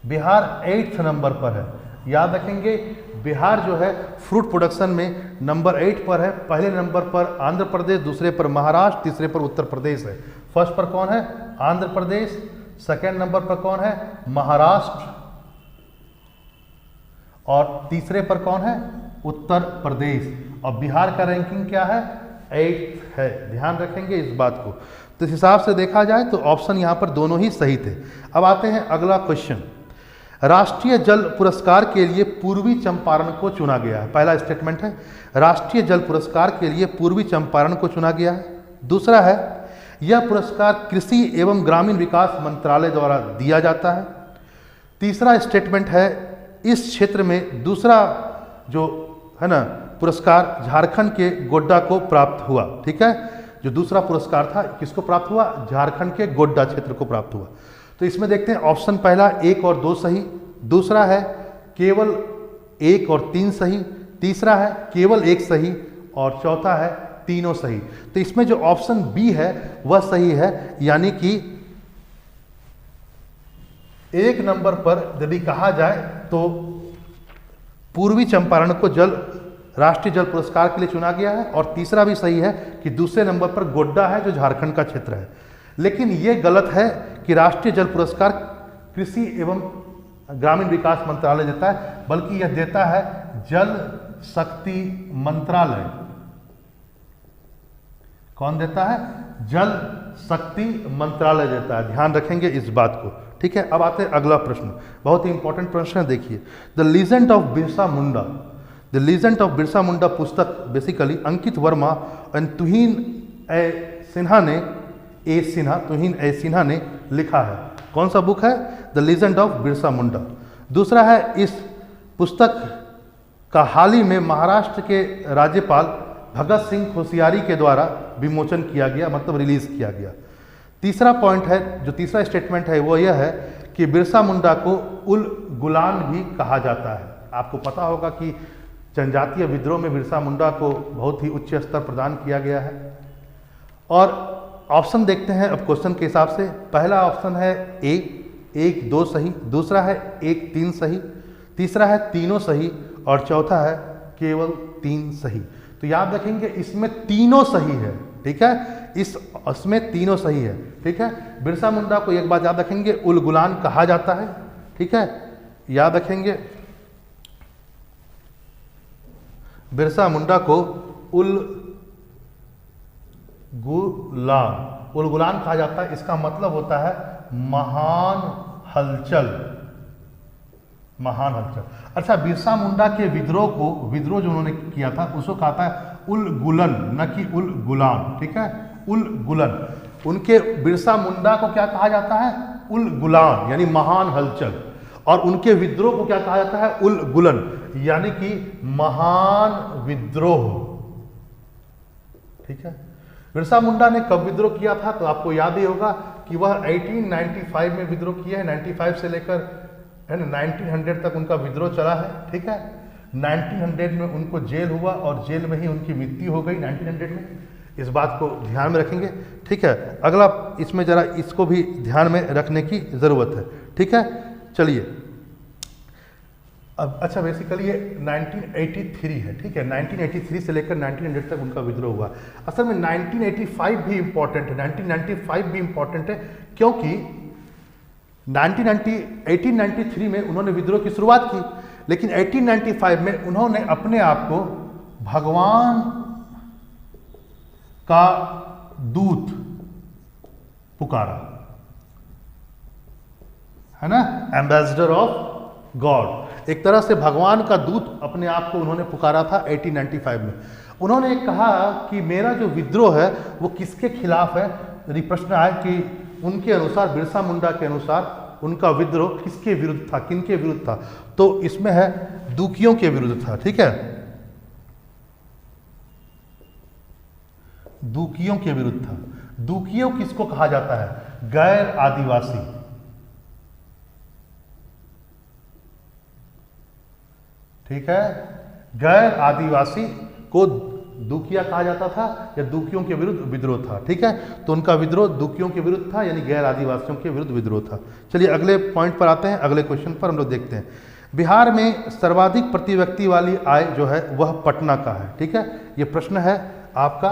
बिहार 8th नंबर पर है। याद रखेंगे बिहार जो है फ्रूट प्रोडक्शन में नंबर 8 पर है। पहले नंबर पर आंध्र प्रदेश, दूसरे पर महाराष्ट्र, तीसरे पर उत्तर प्रदेश है। फर्स्ट पर कौन है, आंध्र प्रदेश, 2nd नंबर पर कौन है, महाराष्ट्र, और तीसरे पर कौन है, उत्तर प्रदेश। और बिहार का रैंकिंग क्या है, 8th है। ध्यान रखेंगे इस बात को। तो इस हिसाब से देखा जाए तो ऑप्शन यहाँ पर दोनों ही सही थे। अब आते हैं अगला क्वेश्चन। राष्ट्रीय जल पुरस्कार के लिए पूर्वी चंपारण को चुना गया है। पहला स्टेटमेंट है राष्ट्रीय जल पुरस्कार के लिए पूर्वी चंपारण को चुना गया है। दूसरा है यह पुरस्कार कृषि एवं ग्रामीण विकास मंत्रालय द्वारा दिया जाता है। तीसरा स्टेटमेंट है इस क्षेत्र में दूसरा जो है ना पुरस्कार झारखंड के गोड्डा को प्राप्त हुआ, ठीक है। जो दूसरा पुरस्कार था किसको प्राप्त हुआ, झारखंड के गोड्डा क्षेत्र को प्राप्त हुआ। तो इसमें देखते हैं ऑप्शन पहला 1 और 2 सही, दूसरा है केवल 1 और 3 सही, तीसरा है केवल 1 सही, और चौथा है तीनों सही। तो इसमें जो ऑप्शन बी है वह सही है, यानी कि 1 नंबर पर यदि कहा जाए तो पूर्वी चंपारण को राष्ट्रीय जल पुरस्कार के लिए चुना गया है, और तीसरा भी सही है कि दूसरे नंबर पर गोड्डा है जो झारखंड का क्षेत्र है। लेकिन यह गलत है कि राष्ट्रीय जल पुरस्कार कृषि एवं ग्रामीण विकास मंत्रालय देता है, बल्कि यह देता है जल शक्ति मंत्रालय। कौन देता है, जल शक्ति मंत्रालय देता है। ध्यान रखेंगे इस बात को, ठीक है। अब आते हैं अगला प्रश्न, बहुत ही इंपॉर्टेंट प्रश्न है, देखिए। The legend of Birsa Munda, the legend of Birsa Munda पुस्तक basically Ankit Verma and Tuhin A Sinha ने A Sinha, Tuhin A Sinha ने लिखा है। कौन सा बुक है? द लीजेंड ऑफ बिरसा मुंडा। दूसरा है, इस पुस्तक का हाल ही में महाराष्ट्र के राज्यपाल भगत सिंह कोश्यारी के द्वारा विमोचन किया गया, मतलब रिलीज किया गया। तीसरा पॉइंट है, जो तीसरा स्टेटमेंट है वो यह है कि बिरसा मुंडा को उल गुलान भी कहा जाता है। आपको पता होगा कि जनजातीय विद्रोह में बिरसा मुंडा को बहुत ही उच्च स्तर प्रदान किया गया है। और ऑप्शन देखते हैं अब क्वेश्चन के हिसाब से। पहला ऑप्शन है ए, 1 2 सही। दूसरा है 1 3 सही। तीसरा है तीनों सही। और चौथा है केवल 3 सही। तो याद रखेंगे इसमें तीनों सही है, ठीक है, इसमें तीनों सही है, ठीक है। बिरसा मुंडा को एक बात याद रखेंगे, उल गुलान कहा जाता है, ठीक है, याद रखेंगे बिरसा मुंडा को उल गुलान कहा जाता है। इसका मतलब होता है महान हलचल, महान हलचल। अच्छा, बिरसा मुंडा के विद्रोह जो उन्होंने किया था उसको कहा था उल गुलन, न कि उल गुलान, ठीक है, उल गुलन। उनके बिरसा मुंडा को क्या कहा जाता है? उल गुलान यानी महान हलचल। और उनके विद्रोह को क्या कहा जाता है? उल गुलन यानी कि महान विद्रोह, ठीक है। बिरसा मुंडा ने कब विद्रोह किया था? तो आपको याद ही होगा कि वह 1895 में विद्रोह किया है। 95 से लेकर 1900 तक उनका विद्रोह चला है, ठीक है। 1900 में उनको जेल हुआ और जेल में ही उनकी मृत्यु हो गई 1900 में। इस बात को ध्यान में रखेंगे, ठीक है। अगला इसमें जरा इसको भी ध्यान में रखने की ज़रूरत है, ठीक है। चलिए अब, अच्छा बेसिकली ये 1983 है, ठीक है। 1983 से लेकर 1900 तक उनका विद्रोह हुआ। असल में 1985 भी इम्पॉर्टेंट है, 1995 भी इम्पॉर्टेंट है, क्योंकि 1893 में उन्होंने विद्रोह की शुरुआत की, लेकिन 1895 में उन्होंने अपने आप को भगवान का दूत पुकारा, है ना, एम्बेसडर ऑफ गॉड। एक तरह से भगवान का दूत अपने आप को उन्होंने पुकारा था 1895 में। उन्होंने कहा कि मेरा जो विद्रोह है वो किसके खिलाफ है। यदि प्रश्न आए कि उनके अनुसार, बिरसा मुंडा के अनुसार उनका विद्रोह किसके विरुद्ध था, किनके विरुद्ध था, तो इसमें है दुखियों के विरुद्ध था, ठीक है, दुखियों के विरुद्ध था। दुखियों किसको कहा जाता है? गैर आदिवासी, ठीक है, गैर आदिवासी को दुखिया कहा जाता था या दुखियों के विरुद्ध विद्रोह था, ठीक है। तो उनका विद्रोह दुखियों के विरुद्ध था, यानी गैर आदिवासियों के विरुद्ध विद्रोह था। चलिए अगले पॉइंट पर आते हैं, अगले क्वेश्चन पर हम लोग देखते हैं। बिहार में सर्वाधिक प्रति व्यक्ति वाली आय जो है वह पटना का है, ठीक है। ये प्रश्न है आपका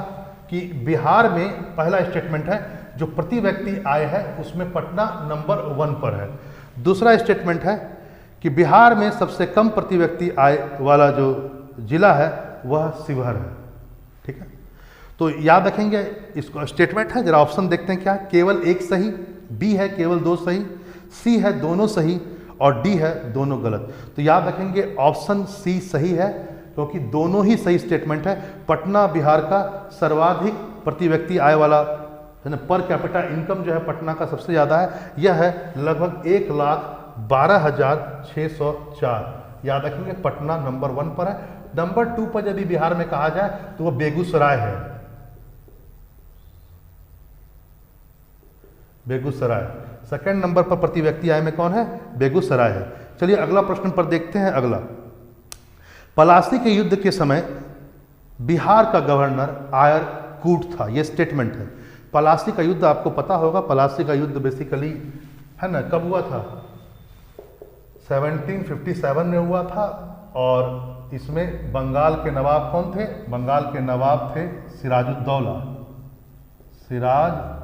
कि बिहार में, पहला स्टेटमेंट है जो प्रति व्यक्ति आय है उसमें पटना नंबर 1 पर है। दूसरा स्टेटमेंट है कि बिहार में सबसे कम प्रति व्यक्ति आय वाला जो जिला है वह शिवहर है, ठीक है। तो याद रखेंगे इसको, स्टेटमेंट है, जरा ऑप्शन देखते हैं क्या। केवल 1 सही, बी है केवल 2 सही, सी है दोनों सही और डी है दोनों गलत। तो याद रखेंगे ऑप्शन सी सही है, क्योंकि दोनों ही सही स्टेटमेंट है। पटना बिहार का सर्वाधिक प्रति व्यक्ति आय वाला है ना, पर कैपिटा इनकम जो है पटना का सबसे ज़्यादा है, यह है लगभग 1,12,604। याद रखेंगे पटना नंबर 1 पर है। नंबर 2 पर यदि बिहार में कहा जाए तो वह बेगूसराय है, बेगूसराय सेकंड नंबर पर प्रति व्यक्ति आय में कौन है? बेगूसराय है। चलिए अगला प्रश्न पर देखते हैं। अगला, पलासी के युद्ध के समय बिहार का गवर्नर आयर कूट था, यह स्टेटमेंट है। पलासी का युद्ध आपको पता होगा, पलासी का युद्ध बेसिकली है ना, कब हुआ था? 1757 में हुआ था। और इसमें बंगाल के नवाब कौन थे? बंगाल के नवाब थे सिराजुद्दौला, सिराजुद्दौला,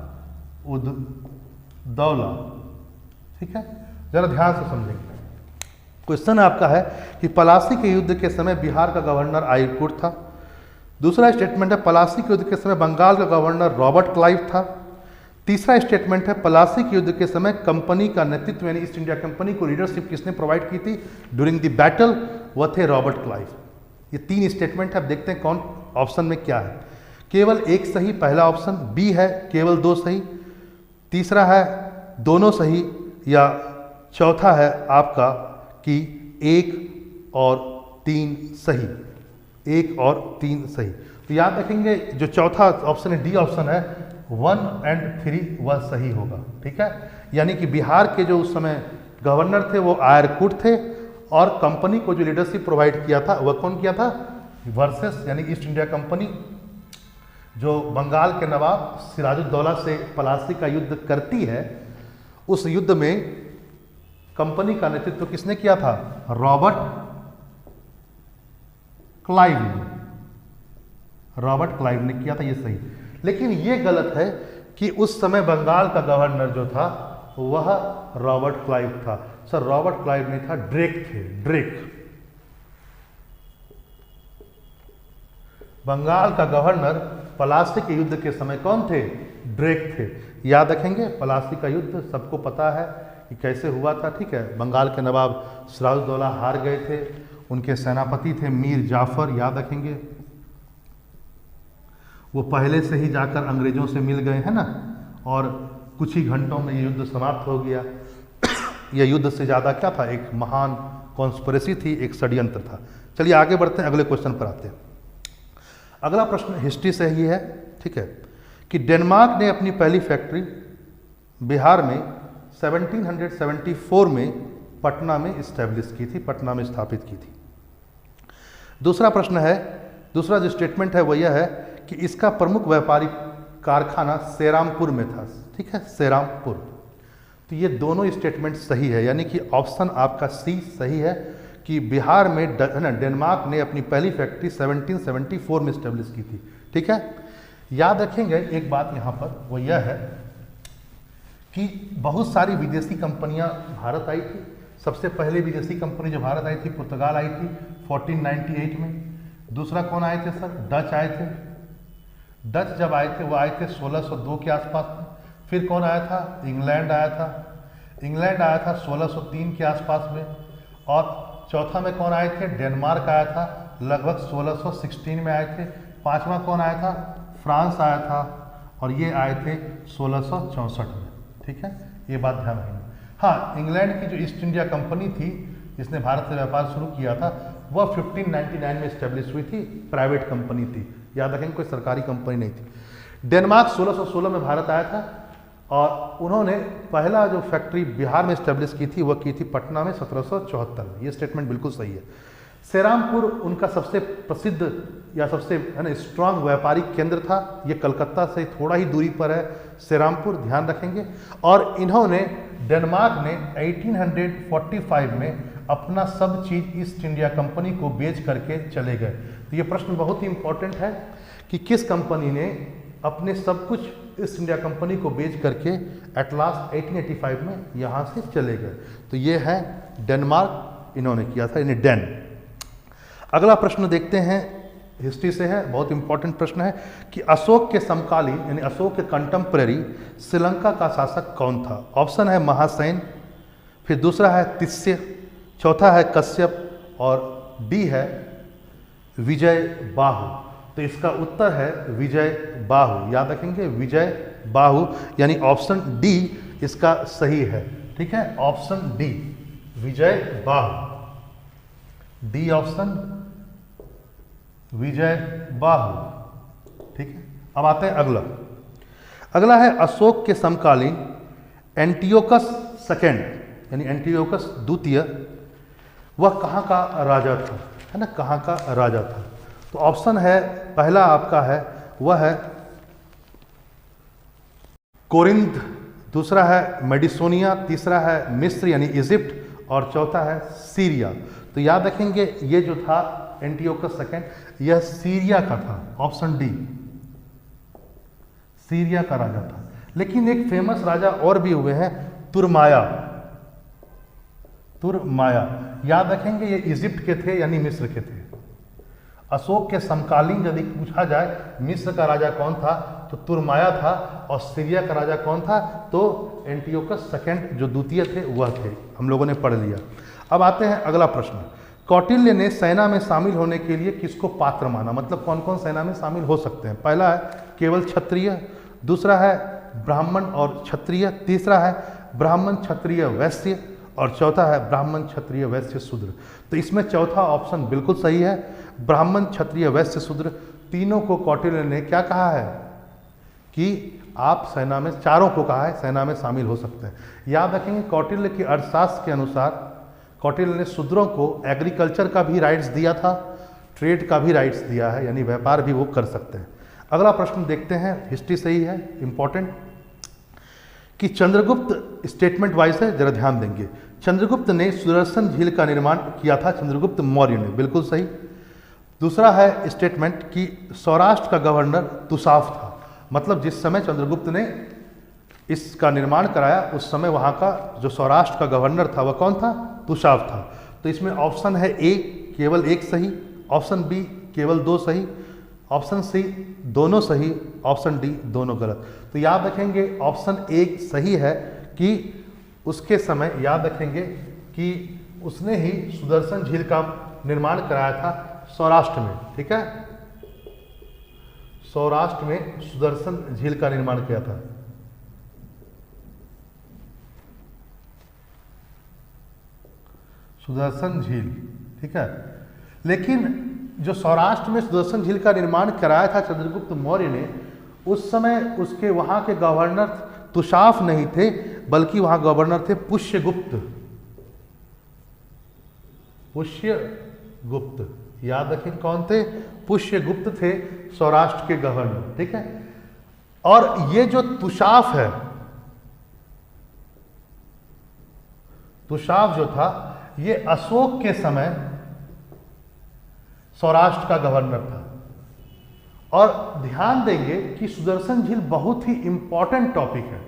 ठीक है। जरा ध्यान से समझेंगे। क्वेश्चन आपका है कि पलासी के युद्ध के समय बिहार का गवर्नर आयरकूट था। दूसरा स्टेटमेंट है पलासी के युद्ध के समय बंगाल का गवर्नर रॉबर्ट क्लाइव था। तीसरा स्टेटमेंट है पलासी के युद्ध के समय कंपनी का नेतृत्व यानी ईस्ट इंडिया कंपनी को लीडरशिप किसने प्रोवाइड की थी ड्यूरिंग द बैटल? वह थे रॉबर्ट क्लाइव। ये 3 स्टेटमेंट है, अब देखते हैं कौन ऑप्शन में क्या है। केवल 1 सही पहला ऑप्शन, बी है केवल 2 सही, तीसरा है दोनों सही, या चौथा है आपका कि 1 और 3 सही, 1 और 3 सही। तो याद रखेंगे जो चौथा ऑप्शन है, डी ऑप्शन है, 1 और 3 वह सही होगा। ठीक है, यानी कि बिहार के जो उस समय गवर्नर थे वो आयरकूट थे, और कंपनी को जो लीडरशिप प्रोवाइड किया था वह कौन किया था? वर्सेस यानी ईस्ट इंडिया कंपनी जो बंगाल के नवाब सिराजुद्दौला से पलासी का युद्ध करती है, उस युद्ध में कंपनी का नेतृत्व किसने किया था? रॉबर्ट क्लाइव ने, रॉबर्ट क्लाइव ने किया था, ये सही। लेकिन ये गलत है कि उस समय बंगाल का गवर्नर जो था वह रॉबर्ट क्लाइव था। सर रॉबर्ट क्लाइव नहीं था, ड्रेक थे, ड्रेक। बंगाल का गवर्नर पलासी के युद्ध के समय कौन थे? ड्रेक थे। याद रखेंगे, पलासी का युद्ध सबको पता है कि कैसे हुआ था। ठीक है, बंगाल के नवाब सिराजुद्दौला हार गए थे, उनके सेनापति थे मीर जाफर, याद रखेंगे। वो पहले से ही जाकर अंग्रेजों से मिल गए हैं ना, और कुछ ही घंटों में ये युद्ध समाप्त हो गया। यह युद्ध से ज़्यादा क्या था? एक महान कॉन्स्पिरेसी थी, एक षड्यंत्र था। चलिए आगे बढ़ते हैं, अगले क्वेश्चन पर आते हैं। अगला प्रश्न हिस्ट्री से ही है। ठीक है, कि डेनमार्क ने अपनी पहली फैक्ट्री बिहार में 1774 में पटना में इस्टेब्लिश की थी, पटना में स्थापित की थी। दूसरा प्रश्न है, दूसरा जो स्टेटमेंट है वो यह है कि इसका प्रमुख व्यापारिक कारखाना सेरामपुर में था। ठीक है, सेरामपुर। तो ये दोनों स्टेटमेंट सही है, यानी कि ऑप्शन आपका सी सही है कि बिहार में डेनमार्क ने अपनी पहली फैक्ट्री 1774 में इस्टेब्लिश की थी। ठीक है, याद रखेंगे एक बात यहाँ पर, वो यह है कि बहुत सारी विदेशी कंपनियाँ भारत आई थी। सबसे पहले विदेशी कंपनी जो भारत आई थी, पुर्तगाल आई थी 1498 में। दूसरा कौन आए थे सर? डच आए थे। डच जब आए थे वो आए थे 1602 के आसपास में। फिर कौन आया था? इंग्लैंड आया था। इंग्लैंड आया था 1603 के आसपास में। और चौथा में कौन आए थे? डेनमार्क आया था, लगभग 1616 में आए थे। पांचवा कौन आया था? फ्रांस आया था, और ये आए थे 1664 में। ठीक है, ये बात ध्यान रखना। हाँ, इंग्लैंड की जो ईस्ट इंडिया कंपनी थी जिसने भारत से व्यापार शुरू किया था, वह 1599 में इस्टेब्लिश हुई थी, प्राइवेट कंपनी थी। याद रखेंगे, कोई सरकारी कंपनी नहीं थी। डेनमार्क 1616 में भारत आया था, और उन्होंने पहला जो फैक्ट्री बिहार में इस्टेब्लिश की थी वह की थी पटना में 1774 में। ये स्टेटमेंट बिल्कुल सही है। सेरामपुर उनका सबसे प्रसिद्ध या सबसे स्ट्रांग व्यापारिक केंद्र था। ये कलकत्ता से थोड़ा ही दूरी पर है सेरामपुर, ध्यान रखेंगे। और इन्होंने डेनमार्क ने 1845 में अपना सब चीज़ ईस्ट इंडिया कंपनी को बेच करके चले गए। तो ये प्रश्न बहुत ही इंपॉर्टेंट है कि किस कंपनी ने अपने सब कुछ ईस्ट इंडिया कंपनी को बेच करके एट लास्ट 1885 में यहाँ से चले गए। तो ये है डेनमार्क, इन्होंने किया था, इन्हें डेन। अगला प्रश्न देखते हैं, हिस्ट्री से है, बहुत इंपॉर्टेंट प्रश्न है कि अशोक के समकालीन यानी अशोक के कंटेम्प्रेरी श्रीलंका का शासक कौन था? ऑप्शन है महासेन, फिर दूसरा है तिस्य, चौथा है कश्यप, और डी है विजय बाहु। तो इसका उत्तर है विजय बाहु। याद रखेंगे, विजय बाहु, यानी ऑप्शन डी इसका सही है। ठीक है, ऑप्शन डी विजय बाहु, डी ऑप्शन विजय बाहु। ठीक है, अब आते हैं अगला। अगला है अशोक के समकालीन एंटियोकस सेकेंड यानी एंटियोकस द्वितीय, वह कहाँ का राजा था? है ना, कहाँ का राजा था? तो ऑप्शन है, पहला आपका है वह है कोरिंथ, दूसरा है मेडिसोनिया, तीसरा है मिस्र यानी इजिप्ट, और चौथा है सीरिया। तो याद रखेंगे ये जो था एंटियोकस सेकेंड, यह सीरिया का था, ऑप्शन डी सीरिया का राजा था। लेकिन एक फेमस राजा और भी हुए हैं, तुरमाया। तुरमाया, याद रखेंगे ये इजिप्ट के थे यानी मिस्र के थे। अशोक के समकालीन यदि पूछा जाए मिस्र का राजा कौन था तो तुरमाया था, और सीरिया का राजा कौन था तो एंटियोकस सेकेंड जो द्वितीय थे वह थे। हम लोगों ने पढ़ लिया। अब आते हैं अगला प्रश्न। कौटिल्य ने सेना में शामिल होने के लिए किसको पात्र माना? मतलब कौन कौन सेना में शामिल हो सकते हैं? पहला है केवल क्षत्रिय, दूसरा है ब्राह्मण और क्षत्रिय, तीसरा है ब्राह्मण क्षत्रिय वैश्य, और चौथा है ब्राह्मण क्षत्रिय वैश्य शूद्र। तो इसमें चौथा ऑप्शन बिल्कुल सही है, ब्राह्मण क्षत्रिय वैश्य शूद्र। तीनों को कौटिल्य ने क्या कहा है कि आप सेना में, चारों को कहा है सेना में शामिल हो सकते हैं। याद रखेंगे कौटिल्य के अर्थशास्त्र के अनुसार कौटिल्य ने शूद्रों को एग्रीकल्चर का भी राइट्स दिया था, ट्रेड का भी राइट्स दिया है, यानी व्यापार भी वो कर सकते हैं। अगला प्रश्न देखते हैं, हिस्ट्री से ही है, इंपॉर्टेंट, कि चंद्रगुप्त स्टेटमेंट वाइज है, जरा ध्यान देंगे। चंद्रगुप्त ने सुदर्शन झील का निर्माण किया था, चंद्रगुप्त मौर्य ने, बिल्कुल सही। दूसरा है स्टेटमेंट कि सौराष्ट्र का गवर्नर तुषाफ था, मतलब जिस समय चंद्रगुप्त ने इसका निर्माण कराया उस समय वहाँ का जो सौराष्ट्र का गवर्नर था वह कौन था, तुषाफ था। तो इसमें ऑप्शन है ए केवल एक सही, ऑप्शन बी केवल दो सही, ऑप्शन सी दोनों सही, ऑप्शन डी दोनों गलत। तो याद रखेंगे ऑप्शन ए सही है कि उसके समय, याद रखेंगे कि उसने ही सुदर्शन झील का निर्माण कराया था सौराष्ट्र में, ठीक है, सौराष्ट्र में सुदर्शन झील का निर्माण किया था। सुदर्शन झील, ठीक है। लेकिन जो सौराष्ट्र में सुदर्शन झील का निर्माण कराया था चंद्रगुप्त मौर्य ने, उस समय उसके वहां के गवर्नर तुषाफ नहीं थे, बल्कि वहां गवर्नर थे पुष्यगुप्त। पुष्यगुप्त, याद रखें कौन थे, पुष्यगुप्त थे सौराष्ट्र के गवर्नर, ठीक है। और ये जो तुषाफ है, तुषाफ जो था ये अशोक के समय सौराष्ट्र का गवर्नर था। और ध्यान देंगे कि सुदर्शन झील बहुत ही इंपॉर्टेंट टॉपिक है,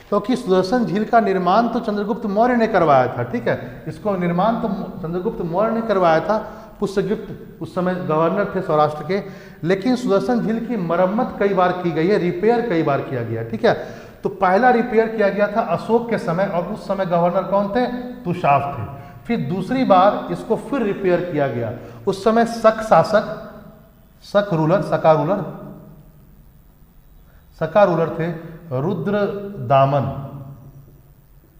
क्योंकि सुदर्शन झील का निर्माण तो चंद्रगुप्त मौर्य ने करवाया था, ठीक है, इसको निर्माण तो चंद्रगुप्त मौर्य ने करवाया था, पुष्यगुप्त उस समय गवर्नर थे सौराष्ट्र के। लेकिन सुदर्शन झील की मरम्मत कई बार की गई है, रिपेयर कई बार किया गया, ठीक है। तो पहला रिपेयर किया गया था अशोक के समय, और उस समय गवर्नर कौन थे, तुषाफ थे। फिर दूसरी बार इसको फिर रिपेयर किया गया, उस समय शक शासक, शक रूलर, सका रूलर थे रुद्रदामन,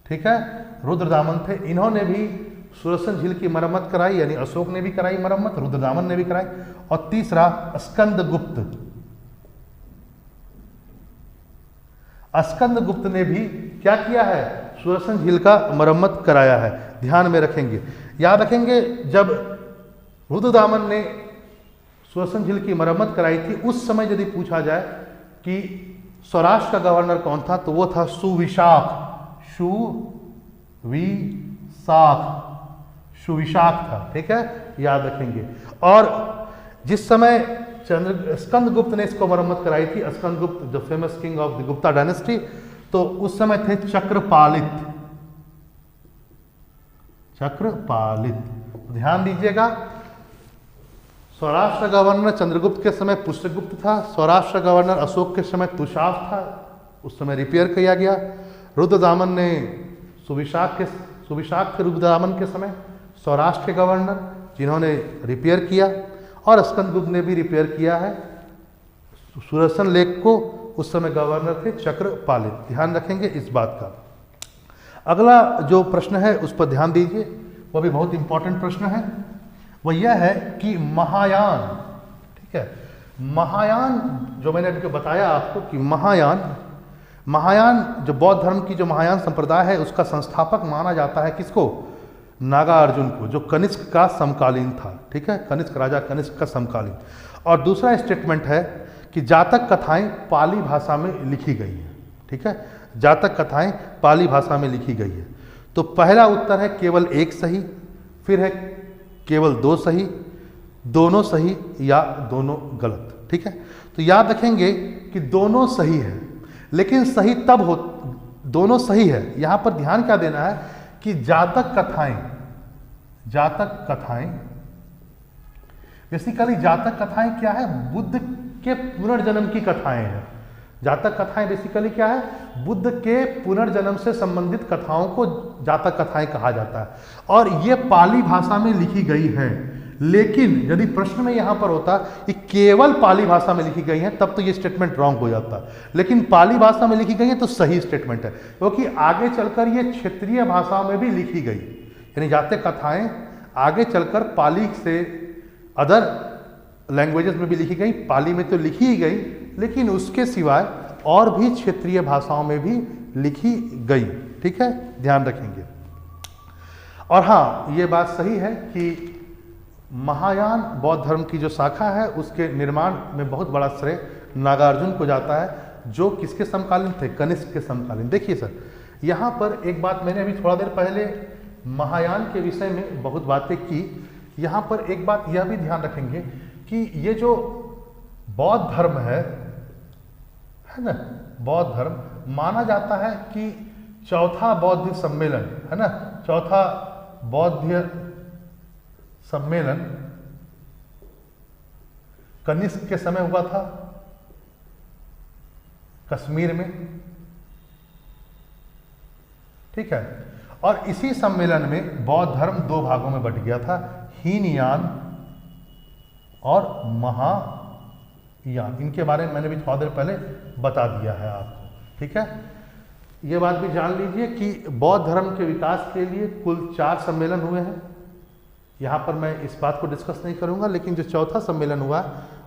ठीक है, रुद्रदामन थे। इन्होंने भी सुदर्शन झील की मरम्मत कराई, यानी अशोक ने भी कराई मरम्मत, रुद्रदामन ने भी कराई। और तीसरा स्कंदगुप्त, स्कंदगुप्त ने भी क्या किया है, सुदर्शन झील का मरम्मत कराया है, ध्यान में रखेंगे। याद रखेंगे जब रुद्रदामन ने सुदर्शन झील की मरम्मत कराई थी, उस समय यदि पूछा जाए कि सौराष्ट्र का गवर्नर कौन था, तो वो था सुविशाख था, ठीक है, याद रखेंगे। और जिस समय स्कंदगुप्त ने इसको मरम्मत कराई थी, स्कंदगुप्त जो famous king of the Gupta dynasty, तो उस समय थे चक्रपालित। ध्यान दीजिएगा, सौराष्ट्र गवर्नर चंद्रगुप्त के समय पुष्यगुप्त था, सौराष्ट्र गवर्नर अशोक के समय तुषाफ था, उस समय रिपेयर किया गया। रुद्रदामन ने सुविशाख थे रुद्रदामन के समय सौराष्ट्र के गवर्नर, जिन्होंने रिपेयर किया। और स्कंदगुप्त ने भी रिपेयर किया है सुदर्शन लेक को, उस समय गवर्नर थे चक्रपालित। ध्यान रखेंगे इस बात का। अगला जो प्रश्न है उस पर ध्यान दीजिए, वह भी बहुत इंपॉर्टेंट प्रश्न है। वह यह है कि महायान, ठीक है, महायान जो मैंने अभी बताया आपको कि महायान जो बौद्ध धर्म की जो महायान संप्रदाय है, उसका संस्थापक माना जाता है किसको, नागार्जुन को, जो कनिष्क का समकालीन था, ठीक है, कनिष्क राजा कनिष्क का समकालीन। और दूसरा स्टेटमेंट है कि जातक कथाएं पाली भाषा में लिखी गई हैं, ठीक है, जातक कथाएं पाली भाषा में लिखी गई है। तो पहला उत्तर है केवल एक सही, फिर है केवल दो सही, दोनों सही या दोनों गलत, ठीक है। तो याद रखेंगे कि दोनों सही है, लेकिन सही तब हो, दोनों सही है। यहां पर ध्यान क्या देना है कि जातक कथाएं बेसिकली जातक कथाएं क्या है, बुद्ध के पुनर्जन्म की कथाएं हैं। जातक कथाएं बेसिकली क्या है, बुद्ध के पुनर्जन्म से संबंधित कथाओं को जातक कथाएं कहा जाता है। और ये पाली भाषा में लिखी गई है, लेकिन यदि प्रश्न में यहां पर होता कि केवल पाली भाषा में लिखी गई है तब तो ये स्टेटमेंट रॉन्ग हो जाता, लेकिन पाली भाषा में लिखी गई है तो सही स्टेटमेंट है, क्योंकि आगे चलकर ये क्षेत्रीय भाषाओं में भी लिखी गई, यानी जाते कथाएं आगे चलकर पाली से अदर लैंग्वेजेस में भी लिखी गई, पाली में तो लिखी ही गई लेकिन उसके सिवाय और भी क्षेत्रीय भाषाओं में भी लिखी गई। ठीक है, ध्यान रखेंगे। और हाँ, ये बात सही है कि महायान बौद्ध धर्म की जो शाखा है उसके निर्माण में बहुत बड़ा श्रेय नागार्जुन को जाता है, जो किसके समकालीन थे? कनिष्क के समकालीन। देखिए सर, यहाँ पर एक बात मैंने अभी थोड़ा देर पहले महायान के विषय में बहुत बातें की, यहाँ पर एक बात यह भी ध्यान रखेंगे कि ये जो बौद्ध धर्म है ना, बौद्ध धर्म माना जाता है कि चौथा बौद्ध सम्मेलन है ना, चौथा बौद्ध सम्मेलन कनिष्क के समय हुआ था कश्मीर में। ठीक है, और इसी सम्मेलन में बौद्ध धर्म दो भागों में बट गया था, हीनयान और महायान। इनके बारे में मैंने भी थोड़ा देर पहले बता दिया है आपको। ठीक है, ये बात भी जान लीजिए कि बौद्ध धर्म के विकास के लिए कुल 4 सम्मेलन हुए हैं। यहाँ पर मैं इस बात को डिस्कस नहीं करूँगा, लेकिन जो चौथा सम्मेलन हुआ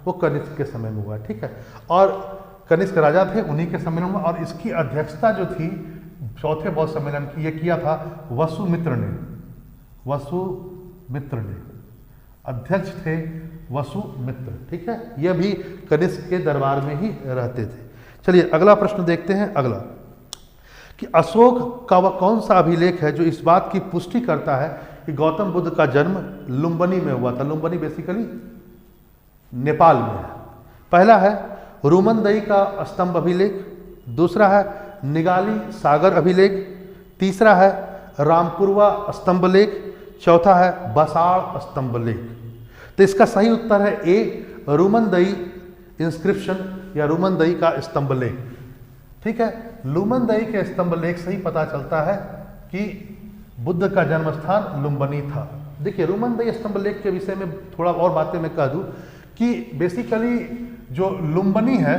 वो कनिष्क के समय में हुआ। ठीक है, और कनिष्क राजा थे, उन्हीं के सम्मेलन हुआ, और इसकी अध्यक्षता जो थी चौथे बौद्ध सम्मेलन की ये किया था वसुमित्र ने। वसुमित्र ने अध्यक्ष थे, वसुमित्र। ठीक है, यह भी कनिष्क के दरबार में ही रहते थे। चलिए अगला प्रश्न देखते हैं। अगला कि अशोक का वह कौन सा अभिलेख है जो इस बात की पुष्टि करता है कि गौतम बुद्ध का जन्म लुम्बिनी में हुआ था? लुम्बिनी बेसिकली नेपाल में है। पहला है रुमनदई का स्तंभ अभिलेख, दूसरा है निगाली सागर अभिलेख, तीसरा है रामपुरवा स्तंभ लेख, चौथा है बसाड़ स्तंभ लेख। तो इसका सही उत्तर है ए, रुमनदई इंस्क्रिप्शन या रुमनदई का स्तंभ लेख। ठीक है, लुम्बिनी के स्तंभ लेख से ही पता चलता है कि बुद्ध का जन्म स्थान लुम्बिनी था। देखिए, रुमनदई स्तंभ लेख के विषय में थोड़ा और बातें मैं कह दूं कि बेसिकली जो लुम्बिनी है,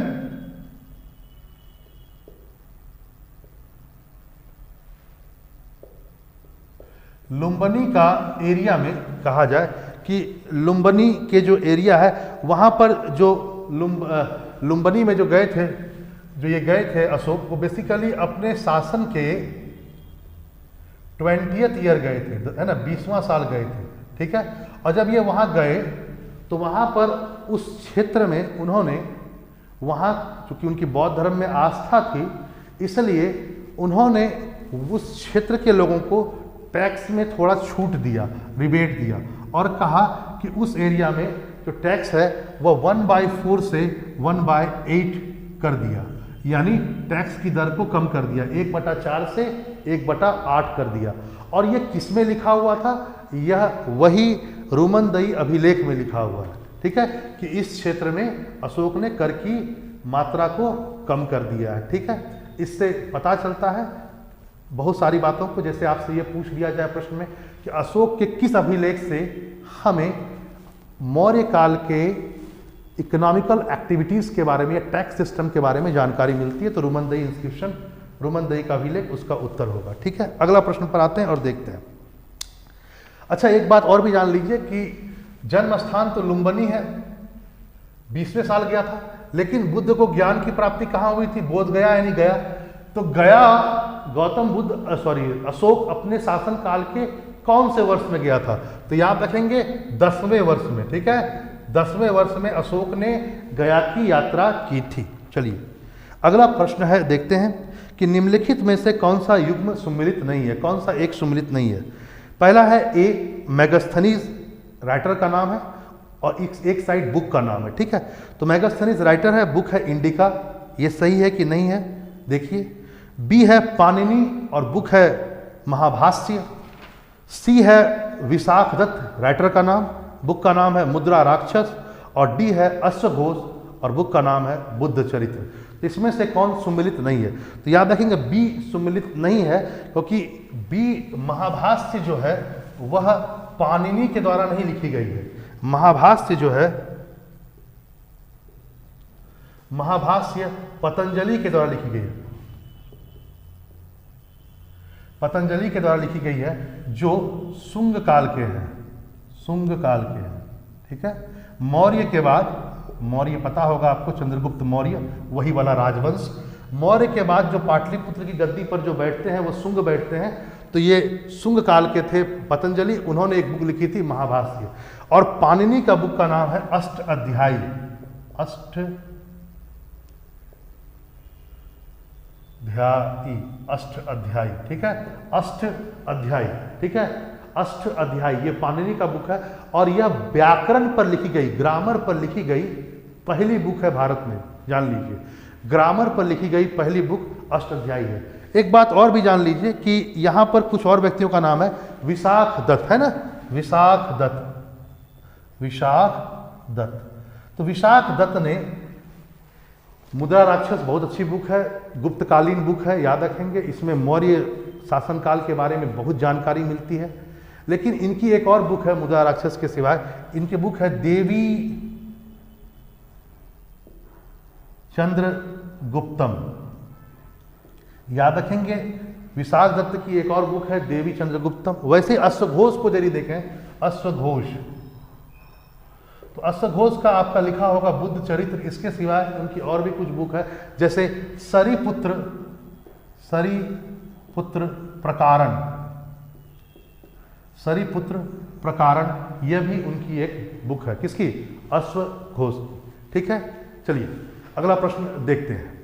लुम्बिनी का एरिया में कहा जाए कि लुम्बिनी के जो एरिया है वहां पर जो लुम्बिनी में जो गए थे, जो ये गए थे अशोक, वो बेसिकली अपने शासन के 20th ईयर गए थे, है ना, 20वां साल गए थे। ठीक है, और जब ये वहाँ गए तो वहाँ पर उस क्षेत्र में उन्होंने, वहाँ चूंकि उनकी बौद्ध धर्म में आस्था थी, इसलिए उन्होंने उस क्षेत्र के लोगों को टैक्स में थोड़ा छूट दिया, रिबेट दिया, और कहा कि उस एरिया में जो टैक्स है वह 1/4 से 1/8 कर दिया, यानी टैक्स की दर को कम कर दिया, 1/4 से 1/8 कर दिया। और यह किस में लिखा हुआ था? यह वही रुमनदई अभिलेख में लिखा हुआ है। ठीक है, कि इस क्षेत्र में अशोक ने कर की मात्रा को कम कर दिया है। ठीक है, इससे पता चलता है बहुत सारी बातों को, जैसे आपसे ये पूछ लिया जाए प्रश्न में कि अशोक के किस अभिलेख से हमें मौर्य काल के इकोनॉमिकल एक्टिविटीज के बारे में या टैक्स सिस्टम के बारे में जानकारी मिलती है, तो रुमनदई इंस्क्रिप्शन, रुमनदई का अभिलेख उसका उत्तर होगा। ठीक है, अगला प्रश्न पर आते हैं और देखते हैं। अच्छा, एक बात और भी जान लीजिए कि जन्म स्थान तो लुम्बिनी है, 20वें साल गया था, लेकिन बुद्ध को ज्ञान की प्राप्ति कहाँ हुई थी? बोध गया यानी गया। तो गया गौतम बुद्ध अशोक अपने शासन काल के कौन से वर्ष में गया था? तो याद रखेंगे 10वें वर्ष में। ठीक है, 10वें वर्ष में अशोक ने गया की यात्रा की थी। चलिए अगला प्रश्न है, देखते हैं कि निम्नलिखित में से कौन सा युग्म सुमिलित नहीं है, कौन सा एक सुमिलित नहीं है? पहला है ए, मेगास्थनीज राइटर का नाम है और एक साइड बुक का नाम है। ठीक है, तो मेगास्थनीज राइटर है, बुक है इंडिका, ये सही है कि नहीं है? देखिए, बी है पाणिनि और बुक है महाभाष्य, सी है विशाख दत्त राइटर का नाम, बुक का नाम है मुद्रा राक्षस, और डी है अश्वघोष और बुक का नाम है बुद्ध चरित्र। तो इसमें से कौन सुमिलित नहीं है? तो याद रखेंगे बी सुमिलित नहीं है, क्योंकि बी महाभाष्य जो है वह पाणिनि के द्वारा नहीं लिखी गई है, महाभाष्य जो है, महाभाष्य पतंजलि के द्वारा लिखी गई है, पतंजलि के द्वारा लिखी गई है, जो शुंग काल के हैं, शुंग काल के हैं, ठीक है। मौर्य के बाद, मौर्य पता होगा आपको, चंद्रगुप्त मौर्य, वही वाला राजवंश। मौर्य के बाद जो पाटलिपुत्र की गद्दी पर जो बैठते हैं वो शुंग बैठते हैं, तो ये शुंग काल के थे पतंजलि। उन्होंने एक बुक लिखी थी महाभाष्य, और पाणिनि का बुक का नाम है अष्ट अध्यायी, अष्ट अध्यायी, ठीक है, अष्ट अध्यायी, ठीक है, अष्ट अध्यायी, ये पाणिनि का बुक है, और यह व्याकरण पर लिखी गई, ग्रामर पर लिखी गई पहली बुक है भारत में, जान लीजिए। ग्रामर पर लिखी गई पहली बुक अष्ट अध्यायी है। एक बात और भी जान लीजिए कि यहां पर कुछ और व्यक्तियों का नाम है, विशाख दत्त, है ना, विशाख दत्त, विशाख दत्त। तो विशाख दत्त ने मुद्रा राक्षस, बहुत अच्छी बुक है, गुप्तकालीन बुक है, याद रखेंगे। इसमें मौर्य शासनकाल के बारे में बहुत जानकारी मिलती है। लेकिन इनकी एक और बुक है मुद्रा राक्षस के सिवाय, इनकी बुक है देवी चंद्रगुप्तम, याद रखेंगे। विशाख दत्त की एक और बुक है देवी चंद्रगुप्तम। वैसे अश्वघोष को यदि देखें, अश्वघोष, तो अश्वघोष का आपका लिखा होगा बुद्ध चरित्र। इसके सिवाय उनकी और भी कुछ बुक है, जैसे सरिपुत्र, सरिपुत्र प्रकारण, सरिपुत्र प्रकारण, यह भी उनकी एक बुक है, किसकी, अश्वघोष, ठीक है। चलिए अगला प्रश्न देखते हैं।